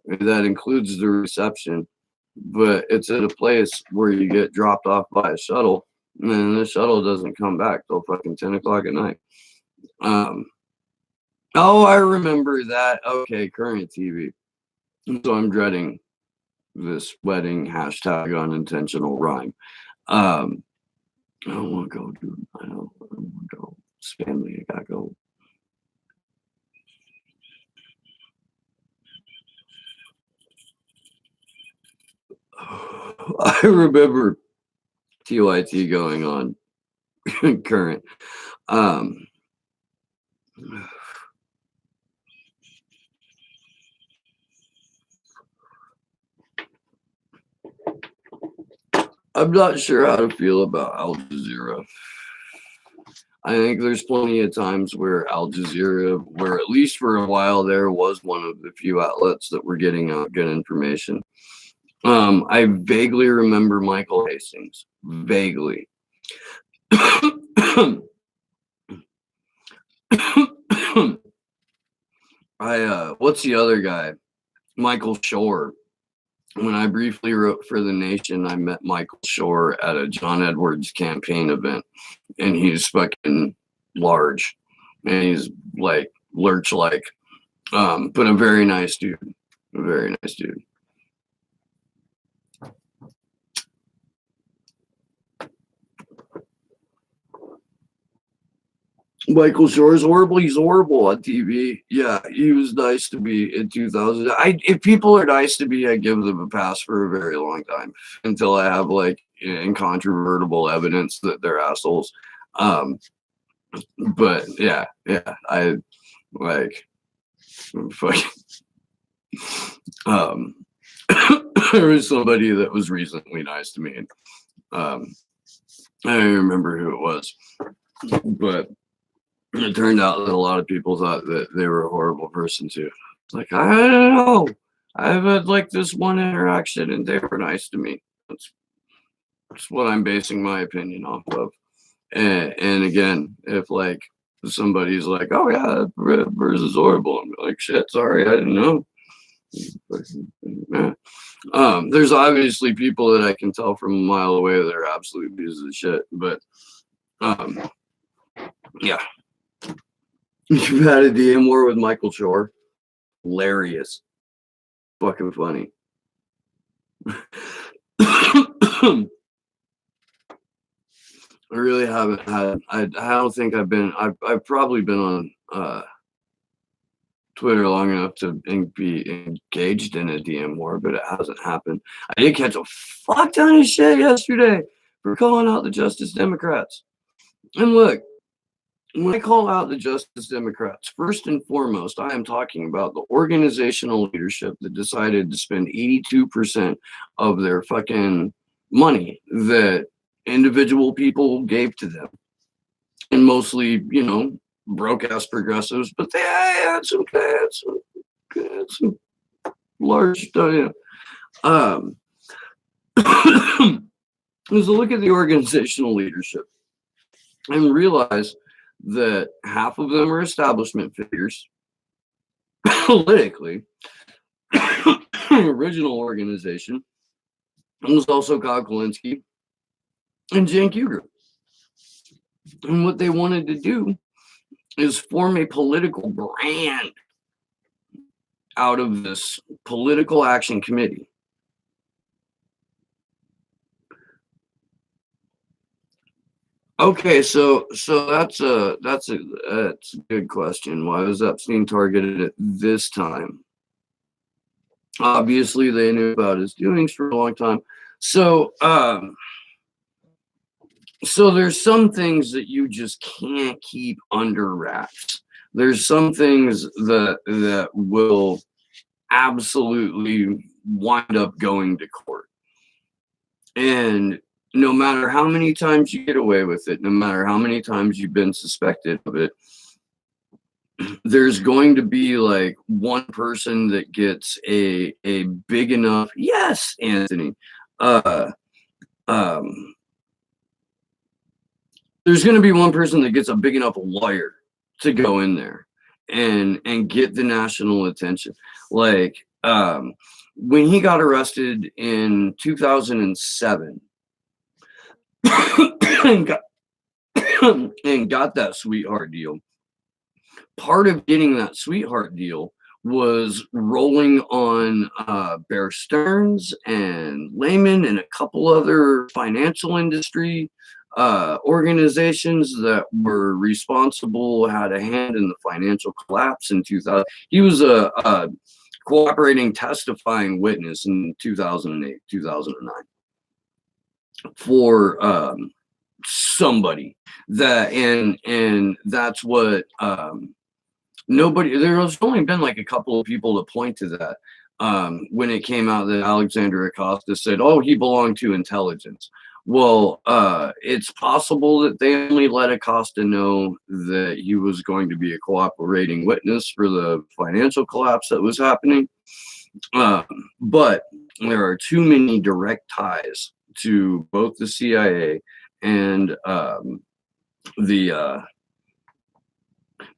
That includes the reception, but it's at a place where you get dropped off by a shuttle, and then the shuttle doesn't come back till fucking 10 o'clock at night. Oh, I remember that. Okay, current TV. So I'm dreading this wedding hashtag unintentional rhyme. I don't want to go, dude. I don't want to go. It's family. I gotta go. I remember TYT going on current. I'm not sure how to feel about Al Jazeera. I think there's plenty of times where Al Jazeera, where at least for a while there was one of the few outlets that were getting out good information. I vaguely remember Michael Hastings. Vaguely. What's the other guy? Michael Shore. When I briefly wrote for The Nation, I met Michael Shore at a John Edwards campaign event, and he's fucking large, and he's like lurch-like, but a very nice dude. A very nice dude. Michael Shore is horrible. He's horrible on TV. Yeah, he was nice to me in 2000. If people are nice to me, I give them a pass for a very long time until I have like incontrovertible evidence that they're assholes. But yeah, I like fucking. There was somebody that was recently nice to me, and I don't remember who it was, but it turned out that a lot of people thought that they were a horrible person too. Like, I don't know. I've had like this one interaction and they were nice to me. That's what I'm basing my opinion off of. And again, if like somebody's like, oh yeah, Bruce is horrible, I'm like, shit, sorry, I didn't know. There's obviously people that I can tell from a mile away that are absolute pieces of shit, but yeah. You've had a DM war with Michael Shore. Hilarious. Fucking funny. I really haven't had. I don't think I've been. I've probably been on Twitter long enough to be engaged in a DM war, but it hasn't happened. I did catch a fuck ton of shit yesterday for calling out the Justice Democrats. And look, when I call out the Justice Democrats, first and foremost, I am talking about the organizational leadership that decided to spend 82% of their fucking money that individual people gave to them. And mostly, broke ass progressives, but they had some large stuff. Is to look at the organizational leadership and realize that half of them are establishment figures politically. Original organization was also Kyle Kulinski and Cenk Uygur. And what they wanted to do is form a political brand out of this political action committee. Okay, so that's a good question. Why was Epstein targeted at this time? Obviously, they knew about his doings for a long time. So there's some things that you just can't keep under wraps. There's some things that will absolutely wind up going to court. And no matter how many times you get away with it, no matter how many times you've been suspected of it, there's going to be like one person that gets a big enough, yes, Anthony, there's going to be one person that gets a big enough lawyer to go in there and get the national attention. Like when he got arrested in 2007 and got that sweetheart deal, part of getting that sweetheart deal was rolling on Bear Stearns and Lehman and a couple other financial industry organizations that were responsible, had a hand in the financial collapse in 2000. He was a cooperating, testifying witness in 2008, 2009 for somebody that, and that's what nobody, there's only been like a couple of people to point to that when it came out that Alexander Acosta said, oh, he belonged to intelligence. Well, it's possible that they only let Acosta know that he was going to be a cooperating witness for the financial collapse that was happening. But there are too many direct ties to both the CIA and the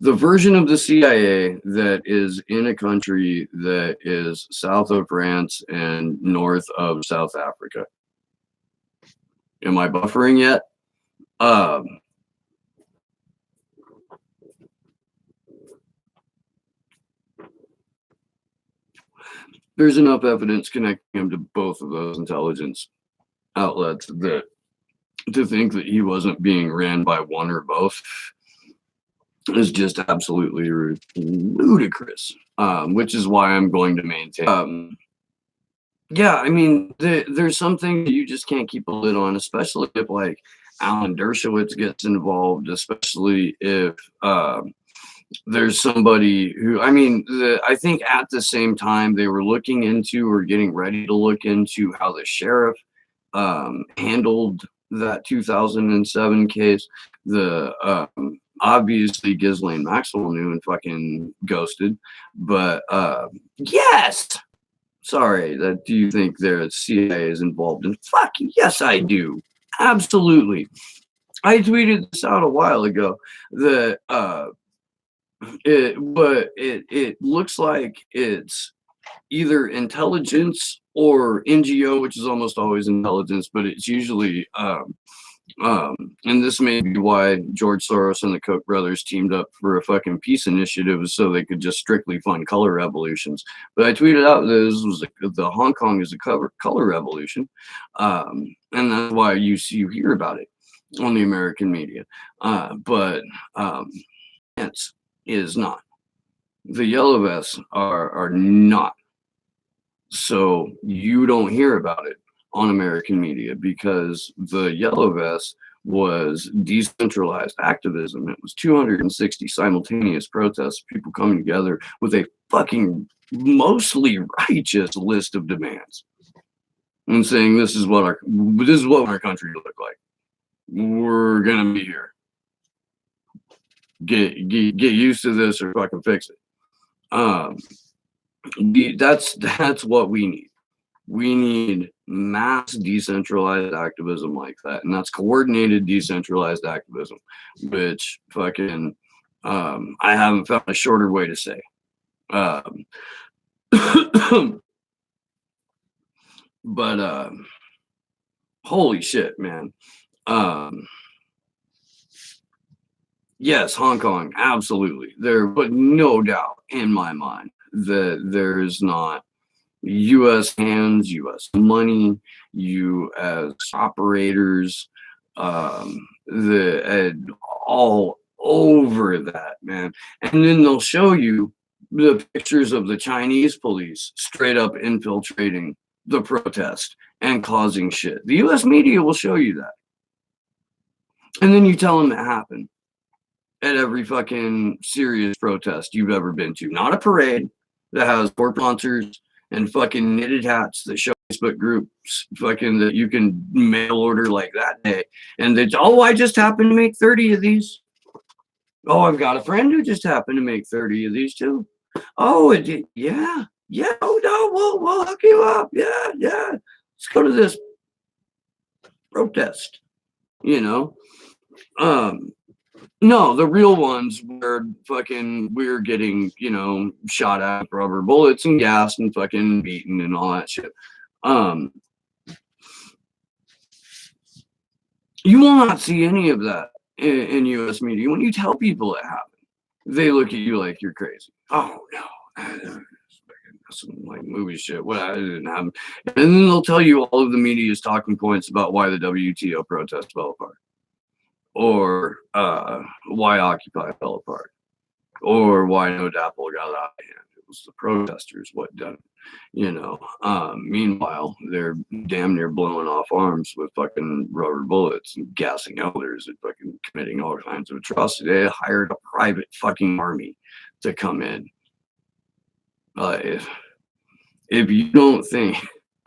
version of the CIA that is in a country that is south of France and north of South Africa. Am I buffering yet? There's enough evidence connecting him to both of those intelligence outlets that to think that he wasn't being ran by one or both is just absolutely ludicrous, which is why I'm going to maintain. Yeah, I mean, there's something that you just can't keep a lid on, especially if like Alan Dershowitz gets involved, especially if there's somebody who, I mean, I think at the same time they were looking into or getting ready to look into how the sheriff handled that 2007 case. The obviously Ghislaine Maxwell knew and fucking ghosted, but yes. Sorry, do you think the CIA is involved in? Fuck, yes, I do. Absolutely. I tweeted this out a while ago that it looks like it's either intelligence or NGO, which is almost always intelligence, but it's usually and this may be why George Soros and the Koch brothers teamed up for a fucking peace initiative so they could just strictly fund color revolutions. But I tweeted out that this was the Hong Kong is a color revolution, and that's why you hear about it on the American media. But it is not. The yellow vests are not. So you don't hear about it on American media because the yellow vest was decentralized activism. It was 260 simultaneous protests, people coming together with a fucking mostly righteous list of demands and saying this is what our country look like. We're gonna be here. Get used to this or fucking fix it. Um, that's what we need. We need mass decentralized activism like that, and that's coordinated decentralized activism, which fucking I haven't found a shorter way to say. Um, but holy shit, man. Um, yes, Hong Kong, absolutely. There, but no doubt in my mind that there is not U.S. hands, U.S. money, U.S. operators, all over that, man. And then they'll show you the pictures of the Chinese police straight up infiltrating the protest and causing shit. The U.S. media will show you that. And then you tell them it happened at every fucking serious protest you've ever been to. Not a parade that has four sponsors and fucking knitted hats that show Facebook groups fucking that you can mail order like that day. And they, oh, I just happened to make 30 of these. Oh, I've got a friend who just happened to make 30 of these too. Oh, yeah. Yeah, oh no, we'll hook you up. Yeah, yeah. Let's go to this protest, you know. No, the real ones where fucking we're getting, shot at with rubber bullets and gassed and fucking beaten and all that shit. You will not see any of that in U.S. media. When you tell people it happened, they look at you like you're crazy. Oh no, some like movie shit. What I didn't happen, and then they'll tell you all of the media's talking points about why the WTO protest fell apart, or why Occupy fell apart, or why No Dapple got out of hand. It was the protesters what done it. Meanwhile, they're damn near blowing off arms with fucking rubber bullets and gassing others and fucking committing all kinds of atrocities. They hired a private fucking army to come in. If you don't think,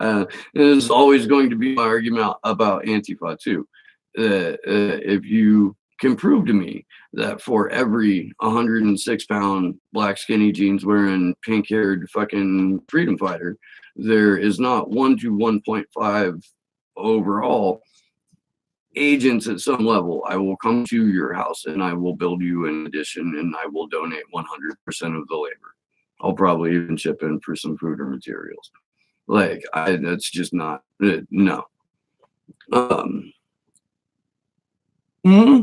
this is always going to be my argument about Antifa too. If you can prove to me that for every 106-pound black skinny jeans wearing pink haired fucking freedom fighter, there is not 1 to 1.5 overall agents at some level, I will come to your house and I will build you an addition and I will donate 100% of the labor. I'll probably even chip in for some food or materials. Like, that's just not, no. Mm-hmm.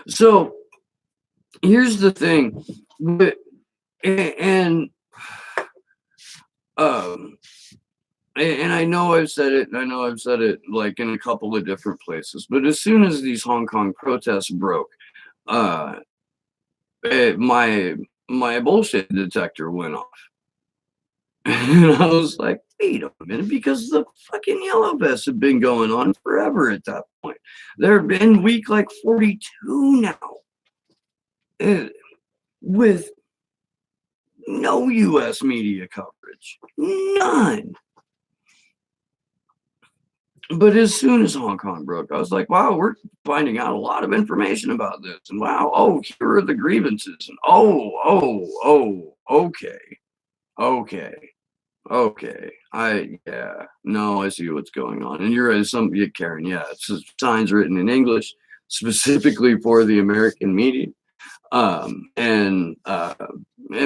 So here's the thing, and I know I've said it, and I know I've said it like in a couple of different places, but as soon as these Hong Kong protests broke, my bullshit detector went off. And I was like, wait a minute, because the fucking yellow vests have been going on forever at that point. They're in week like 42 now. With no U.S. media coverage. None. But as soon as Hong Kong broke, I was like, wow, we're finding out a lot of information about this. And wow, oh, here are the grievances. And okay. I see what's going on. And you're Karen, yeah, it's signs written in English specifically for the American media. And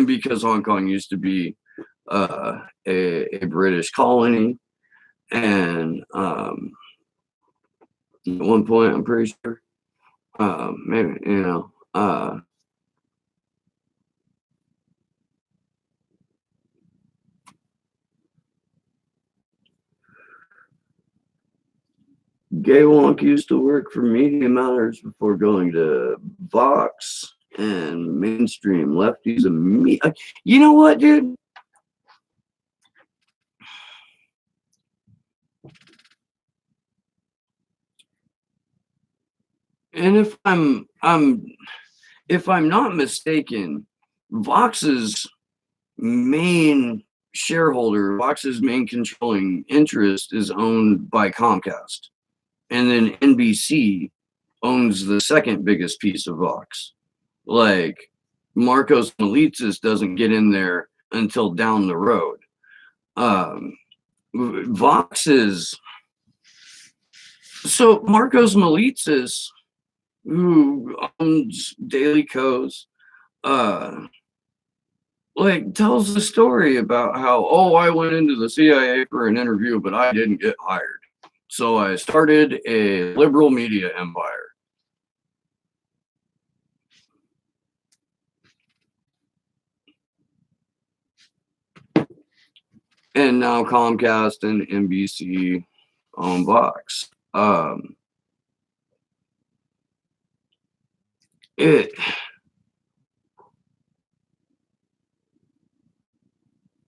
because Hong Kong used to be a British colony, and at one point, I'm pretty sure, maybe, Gay Wonk used to work for Media Matters before going to Vox. and mainstream lefties and me. You know what, dude? And if I'm not mistaken, Vox's main shareholder, Vox's main controlling interest is owned by Comcast. And then NBC owns the second biggest piece of Vox. Like Marcos Malitzis doesn't get in there until down the road. Vox is so Marcos Malitzis, who owns Daily Kos, like tells the story about how, oh, I went into the CIA for an interview, but I didn't get hired. So I started a liberal media empire. And now Comcast and NBC own Vox.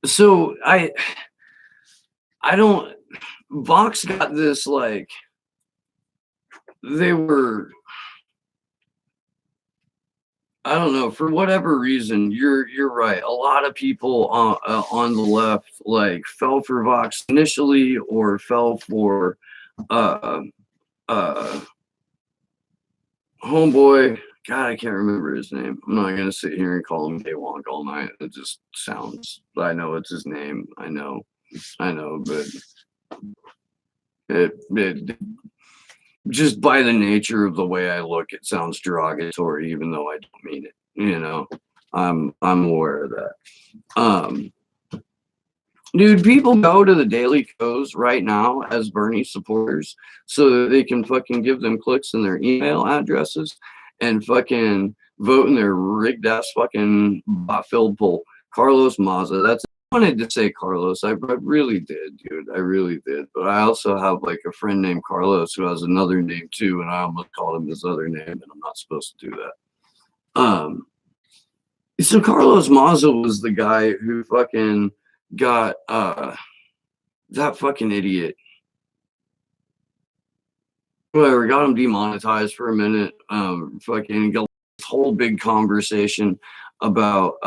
So I don't. Vox got this, like, they were, I don't know, for whatever reason. You're right. A lot of people on the left like fell for Vox initially, or fell for uh homeboy. God, I can't remember his name. I'm not gonna sit here and call him Daywonk all night. It just sounds. I know it's his name. I know, but it just by the nature of the way I look, it sounds derogatory, even though I don't mean it. You know, I'm aware of that. Dude, people go to the Daily Kos right now as Bernie supporters so that they can fucking give them clicks in their email addresses and fucking vote in their rigged ass fucking bot-filled poll. Carlos Maza, that's, I wanted to say Carlos. I really did, dude. I really did. But I also have like a friend named Carlos who has another name too, and I almost called him his other name, and I'm not supposed to do that. So Carlos Maza was the guy who fucking got that fucking idiot. Whatever, got him demonetized for a minute. Fucking got this whole big conversation about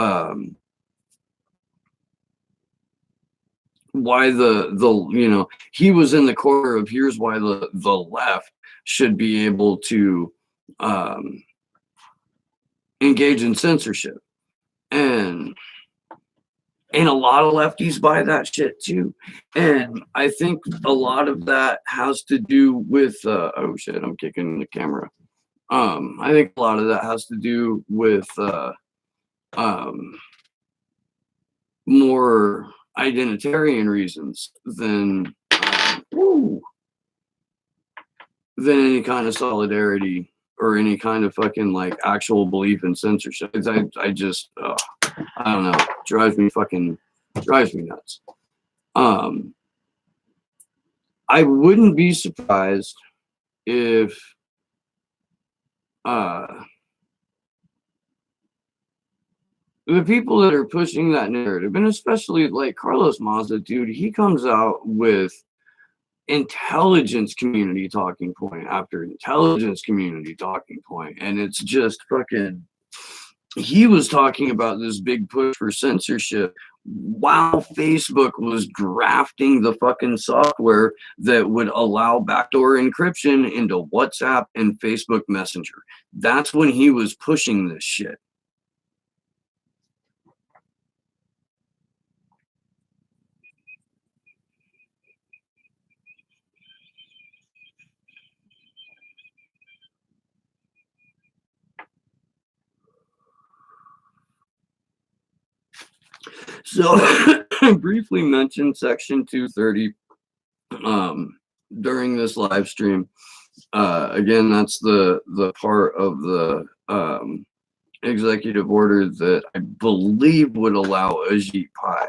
why the you know, he was in the corner of, here's why the left should be able to engage in censorship, and a lot of lefties buy that shit too. And I think a lot of that has to do with oh shit, I'm kicking the camera. I think a lot of that has to do with more identitarian reasons than any kind of solidarity or any kind of fucking like actual belief in censorship. I just I don't know, drives me nuts. I wouldn't be surprised if the people that are pushing that narrative, and especially like Carlos Maza, dude, he comes out with intelligence community talking point after intelligence community talking point, and it's just fucking, he was talking about this big push for censorship while Facebook was drafting the fucking software that would allow backdoor encryption into WhatsApp and Facebook Messenger. That's when he was pushing this shit. So I briefly mentioned Section 230 during this live stream. Again, that's the part of the executive order that I believe would allow Ajit Pai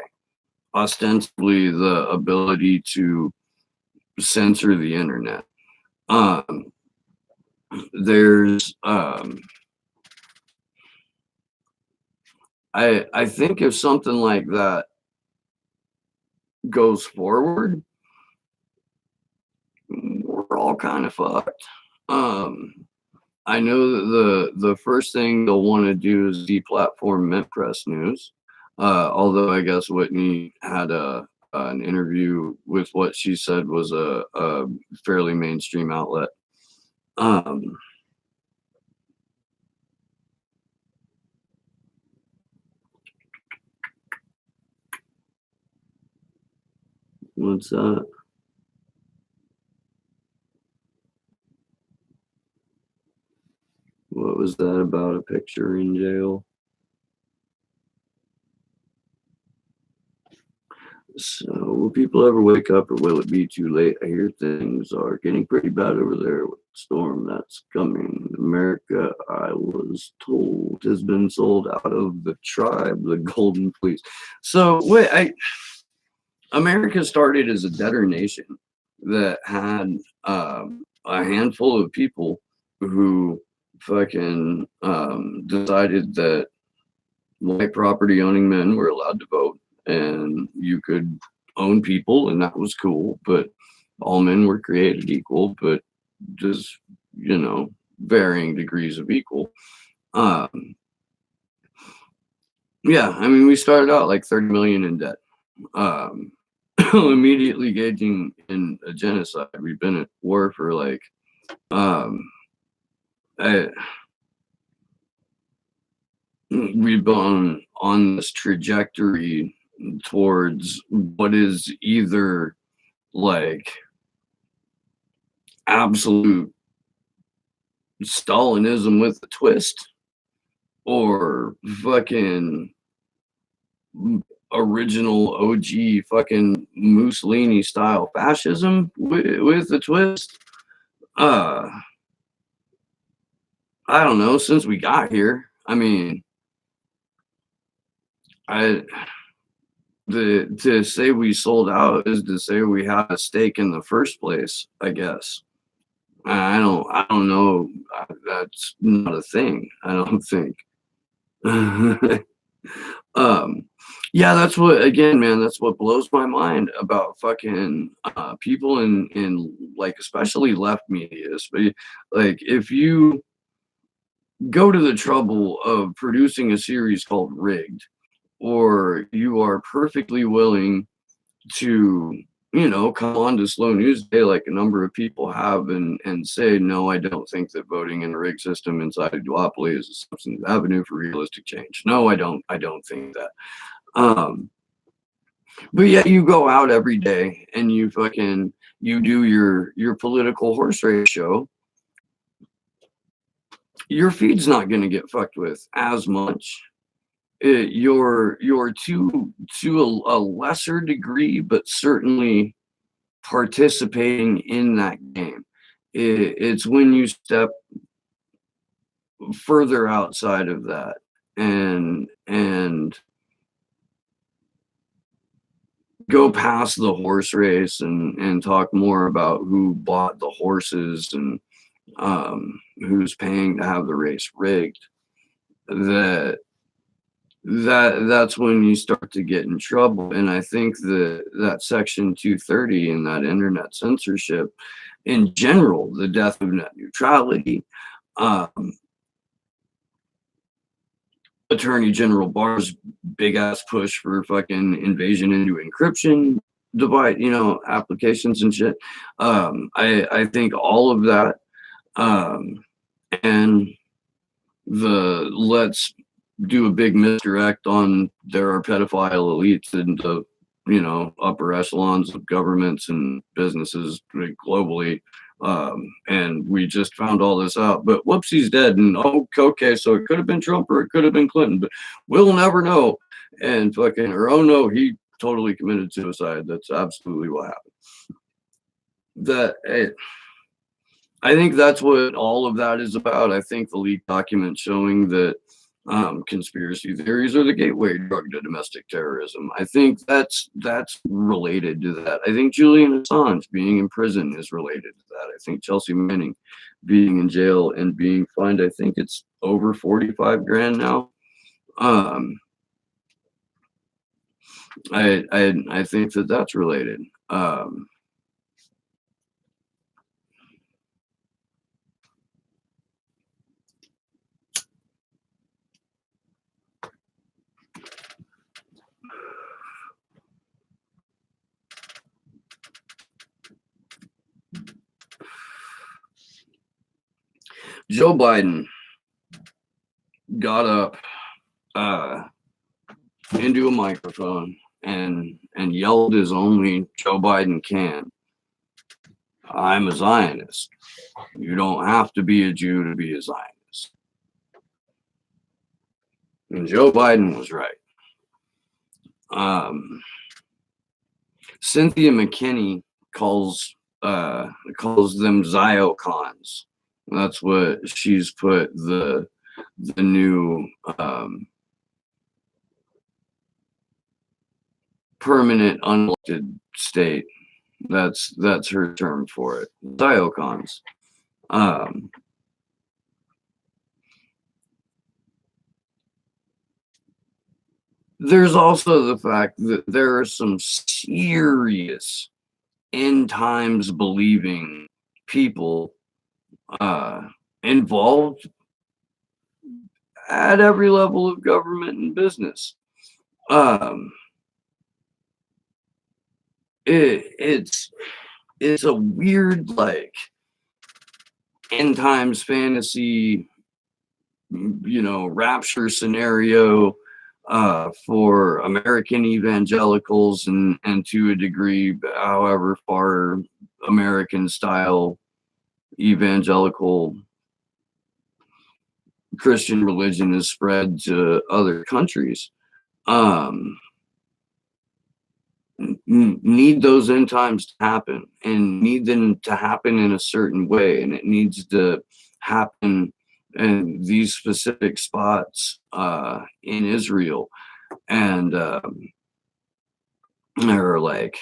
ostensibly the ability to censor the internet. There's I think if something like that goes forward, we're all kind of fucked. Um, I know that the first thing they'll want to do is deplatform Mint Press News. Although I guess Whitney had an interview with what she said was a fairly mainstream outlet. Um, what's that? What was that about a picture in jail? So, will people ever wake up or will it be too late? I hear things are getting pretty bad over there with the storm that's coming. America, I was told, has been sold out of the tribe, the Golden Fleece. So, wait, America started as a debtor nation that had a handful of people who fucking decided that white property owning men were allowed to vote and you could own people and that was cool, but all men were created equal, but just, varying degrees of equal. um yeah, I mean, we started out like 30 million in debt, um immediately engaging in a genocide. We've been at war for like um I, we've gone on this trajectory towards what is either like absolute Stalinism with a twist or fucking original OG fucking Mussolini style fascism with a twist. Uh, I don't know. Since we got here, I mean, I to say we sold out is to say we had a stake in the first place, I guess. I don't know. That's not a thing. I don't think. um, yeah, that's what, again, man, that's what blows my mind about fucking people in like especially left media. Like if you go to the trouble of producing a series called Rigged, or you are perfectly willing to, come on to Slow News Day like a number of people have and say, no, I don't think that voting in a rigged system inside a duopoly is a substantive avenue for realistic change. No, I don't think that. Um, but yet you go out every day and you do your political horse race show. Your feed's not going to get fucked with as much. You're to a lesser degree, but certainly participating in that game. It's when you step further outside of that and go past the horse race and talk more about who bought the horses and who's paying to have the race rigged. That's when you start to get in trouble. And I think that section 230 and that internet censorship in general, the death of net neutrality, um, Attorney General Barr's big ass push for fucking invasion into encryption device, applications and shit. I think all of that, and the let's do a big misdirect on there are pedophile elites in the upper echelons of governments and businesses globally, and we just found all this out, but whoops, he's dead, and oh, okay, so it could have been Trump or it could have been Clinton, but we'll never know. And fucking, or oh no, he totally committed suicide. That's absolutely what happened. I think that's what all of that is about. I think the leaked document showing that conspiracy theories are the gateway drug to domestic terrorism. I think that's related to that. I think Julian Assange being in prison is related to that. I think Chelsea Manning being in jail and being fined, I think it's over 45 grand now. I think that that's related. Joe Biden got up into a microphone and yelled as only Joe Biden can. I'm a Zionist. You don't have to be a Jew to be a Zionist. And Joe Biden was right. Cynthia McKinney calls them Ziocons. That's what she's put the new permanent unelected state. That's her term for it. Ziocons. There's also the fact that there are some serious end times believing people involved at every level of government and business. It's a weird, like, end times fantasy, rapture scenario for American evangelicals and to a degree, however far American style evangelical Christian religion is spread to other countries. Need those end times to happen, and need them to happen in a certain way, and it needs to happen in these specific spots in Israel. And there are like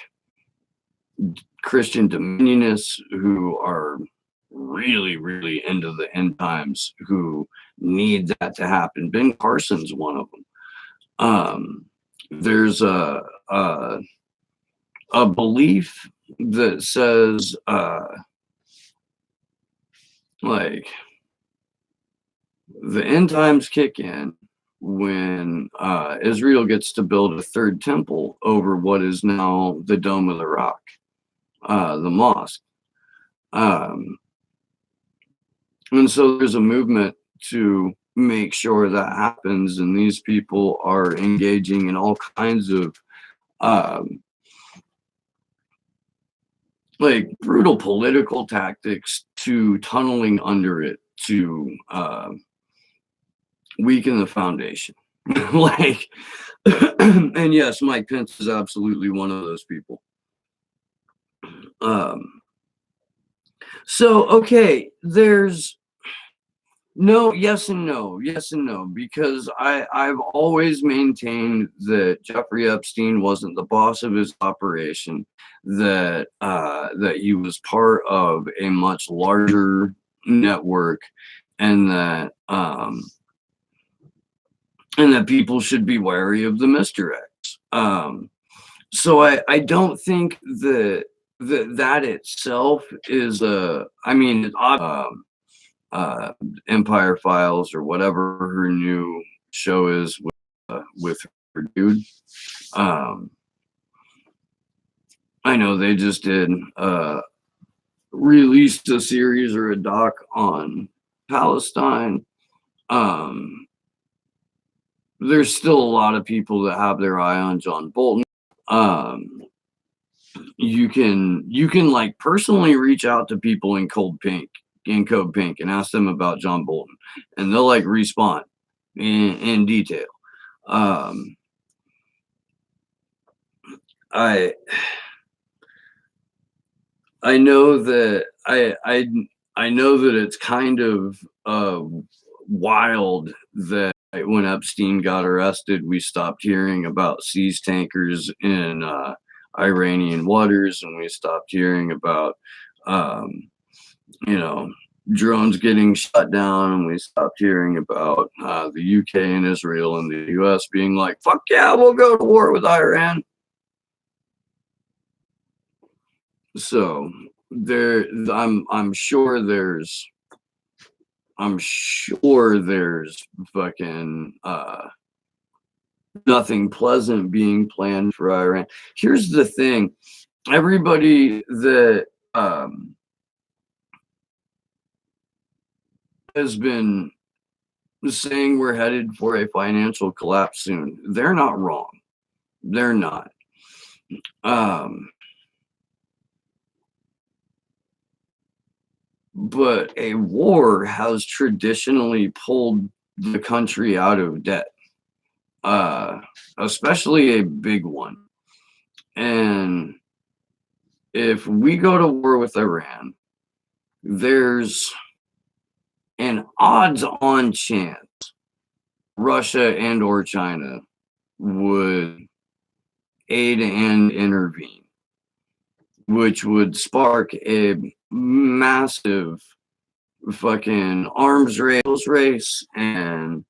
Christian dominionists who are really, really into the end times, who need that to happen. Ben Carson's one of them. There's a belief that says like the end times kick in when Israel gets to build a third temple over what is now the Dome of the Rock, the mosque. And so there's a movement to make sure that happens, and these people are engaging in all kinds of like brutal political tactics to tunneling under it to weaken the foundation. Like, and yes, Mike Pence is absolutely one of those people. So, okay, there's yes and no, because I've always maintained that Jeffrey Epstein wasn't the boss of his operation, that he was part of a much larger network, and that people should be wary of the Mr. X. So I don't think that itself is Empire Files or whatever her new show is with her dude. I know they just did released a series or a doc on Palestine. There's still a lot of people that have their eye on John Bolton. You can like personally reach out to people in Code Pink and ask them about John Bolton, and they'll like respond in detail. I know that I know that it's kind of wild that when Epstein got arrested, we stopped hearing about seas tankers in Iranian waters, and we stopped hearing about drones getting shut down, and we stopped hearing about the UK and Israel and the US being like, fuck yeah, we'll go to war with Iran. So there, I'm sure there's fucking nothing pleasant being planned for Iran. Here's the thing. Everybody that has been saying we're headed for a financial collapse soon, they're not wrong. They're not. But a war has traditionally pulled the country out of debt, especially a big one. And if we go to war with Iran, there's an odds-on chance Russia and or China would aid and intervene, which would spark a massive fucking arms race. And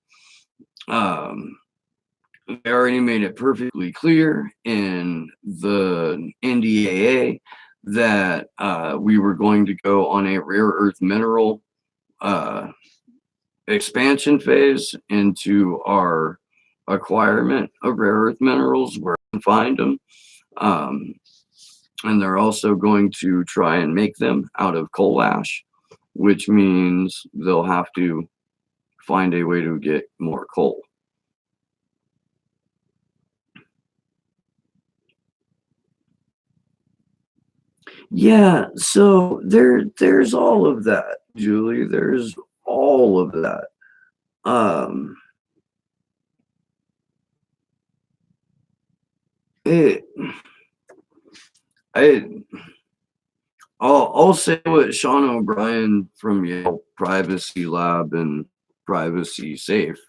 they already made it perfectly clear in the NDAA that we were going to go on a rare earth mineral expansion phase into our acquirement of rare earth minerals where we can find them. And they're also going to try and make them out of coal ash, which means they'll have to find a way to get more coal. Yeah, so there's all of that, Julie. There's all of that. It I I'll say what Sean O'Brien from Yale Privacy Lab and Privacy Safe,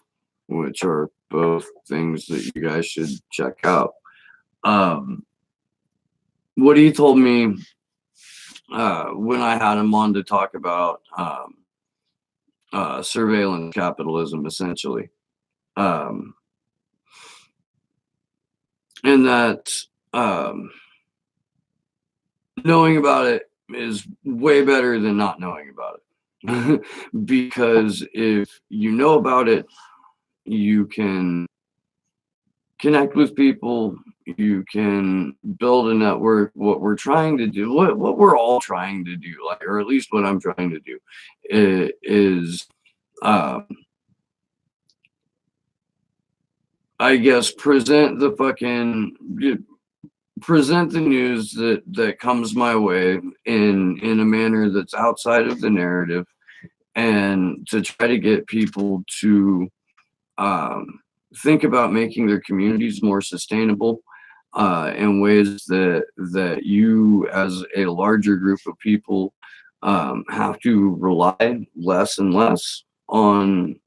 which are both things that you guys should check out. What he told me when I had him on to talk about surveillance capitalism, essentially, and that knowing about it is way better than not knowing about it. Because if you know about it, you can connect with people, you can build a network. What we're trying to do, what we're all trying to do, like, or at least what I'm trying to do, is I guess present the news that comes my way in a manner that's outside of the narrative, and to try to get people to think about making their communities more sustainable in ways that you as a larger group of people have to rely less and less on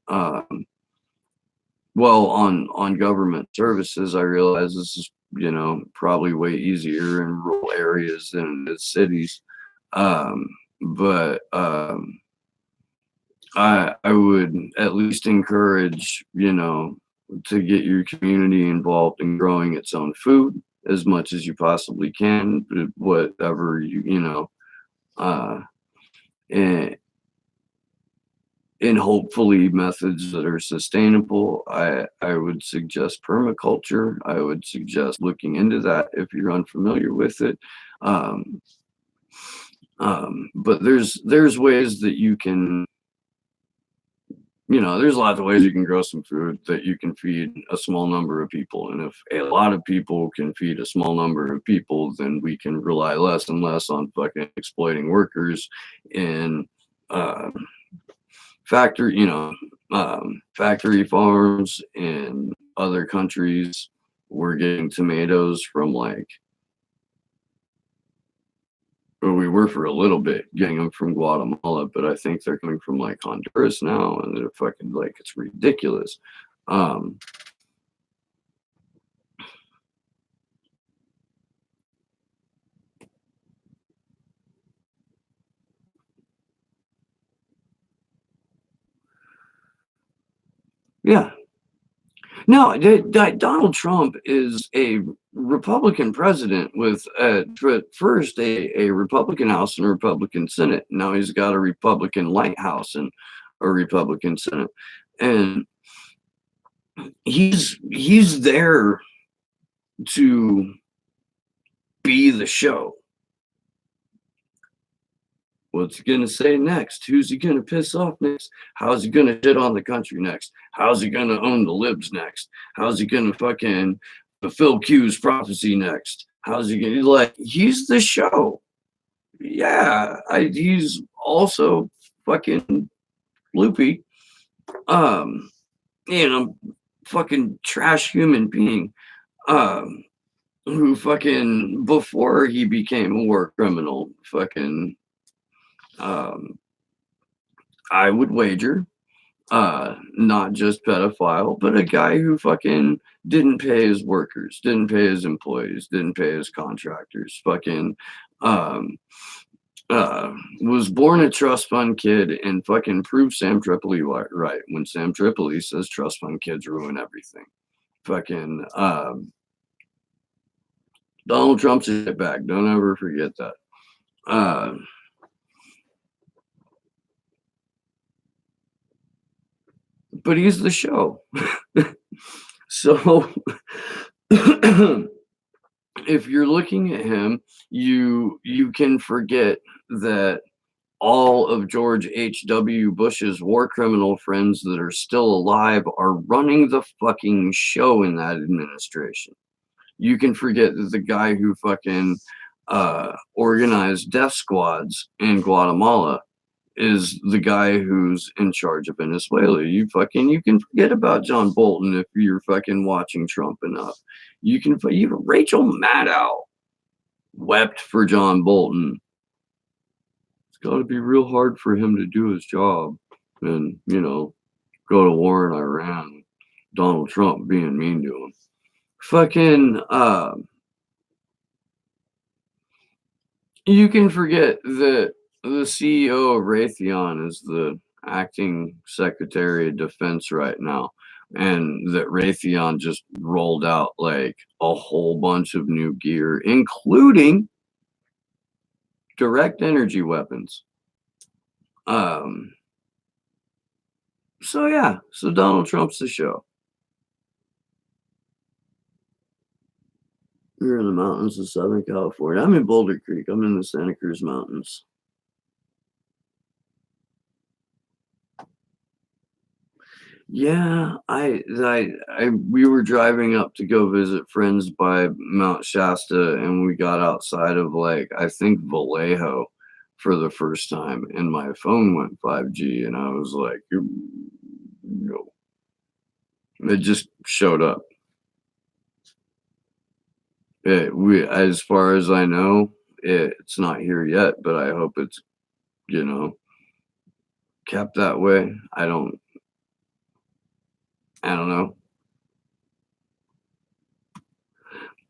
on government services. I realize this is, probably way easier in rural areas than in cities. But I would at least encourage, to get your community involved in growing its own food as much as you possibly can, whatever and hopefully methods that are sustainable. I would suggest permaculture. I would suggest looking into that if you're unfamiliar with it. But there's ways that you can, there's lots of ways you can grow some food that you can feed a small number of people. And if a lot of people can feed a small number of people, then we can rely less and less on fucking exploiting workers in factory farms in other countries. We're getting tomatoes from we were for a little bit getting them from Guatemala, but I think they're coming from Honduras now, and they're fucking it's ridiculous. Yeah. No, Donald Trump is a Republican president with first a Republican House and a Republican Senate. Now he's got a Republican Light House and a Republican Senate, and he's there to be the show. What's he gonna say next? Who's he gonna piss off next? How's he gonna shit on the country next? How's he gonna own the libs next? How's he gonna fucking fulfill Q's prophecy next? How's he gonna like? He's the show. Yeah, he's also fucking loopy. You know, fucking trash human being. Who fucking before he became a war criminal, fucking I would wager, not just pedophile, but a guy who fucking didn't pay his workers, didn't pay his employees, didn't pay his contractors, fucking was born a trust fund kid and fucking proved Sam Tripoli right when Sam Tripoli says trust fund kids ruin everything. Fucking Donald Trump's a shitbag. Don't ever forget that. But he's the show. So if you're looking at him, you can forget that all of George H.W. Bush's war criminal friends that are still alive are running the fucking show in that administration. You can forget that the guy who fucking organized death squads in Guatemala is the guy who's in charge of Venezuela. You can forget about John Bolton if you're fucking watching Trump enough. Even Rachel Maddow wept for John Bolton. It's got to be real hard for him to do his job and, go to war in Iran. Donald Trump being mean to him. Fucking, you can forget that the CEO of Raytheon is the acting Secretary of Defense right now, and that Raytheon just rolled out like a whole bunch of new gear, including direct energy weapons. So Donald Trump's the show. We're in the mountains of Southern California. I'm in Boulder Creek. I'm in the Santa Cruz Mountains. Yeah, we were driving up to go visit friends by Mount Shasta, and we got outside of I think Vallejo for the first time, and my phone went 5G, and I was like, no. It just showed up. As far as I know, it's not here yet, but I hope it's, kept that way. I don't know.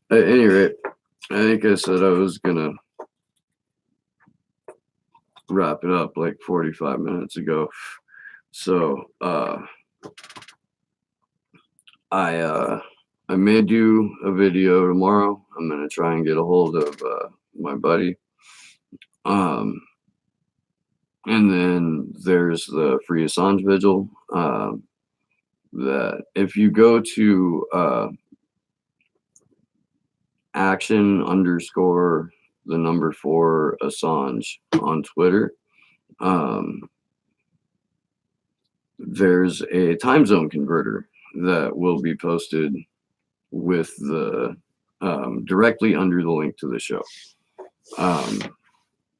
At any rate, I think I said I was gonna wrap it up like 45 minutes ago. So I may do a video tomorrow. I'm gonna try and get a hold of my buddy. And then there's the Free Assange Vigil. That if you go to action_4 Assange on Twitter, there's a time zone converter that will be posted with the directly under the link to the show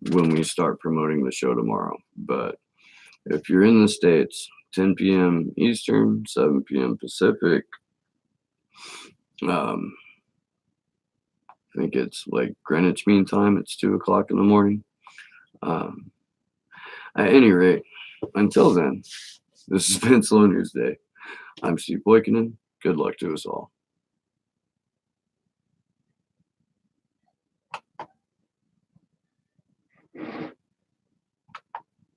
when we start promoting the show tomorrow. But if you're in the States, 10 p.m. Eastern, 7 p.m. Pacific. I think it's like Greenwich Mean Time. It's 2 o'clock in the morning. At any rate, until then, this has been Slow News Day. I'm Steve Boykinen. Good luck to us all.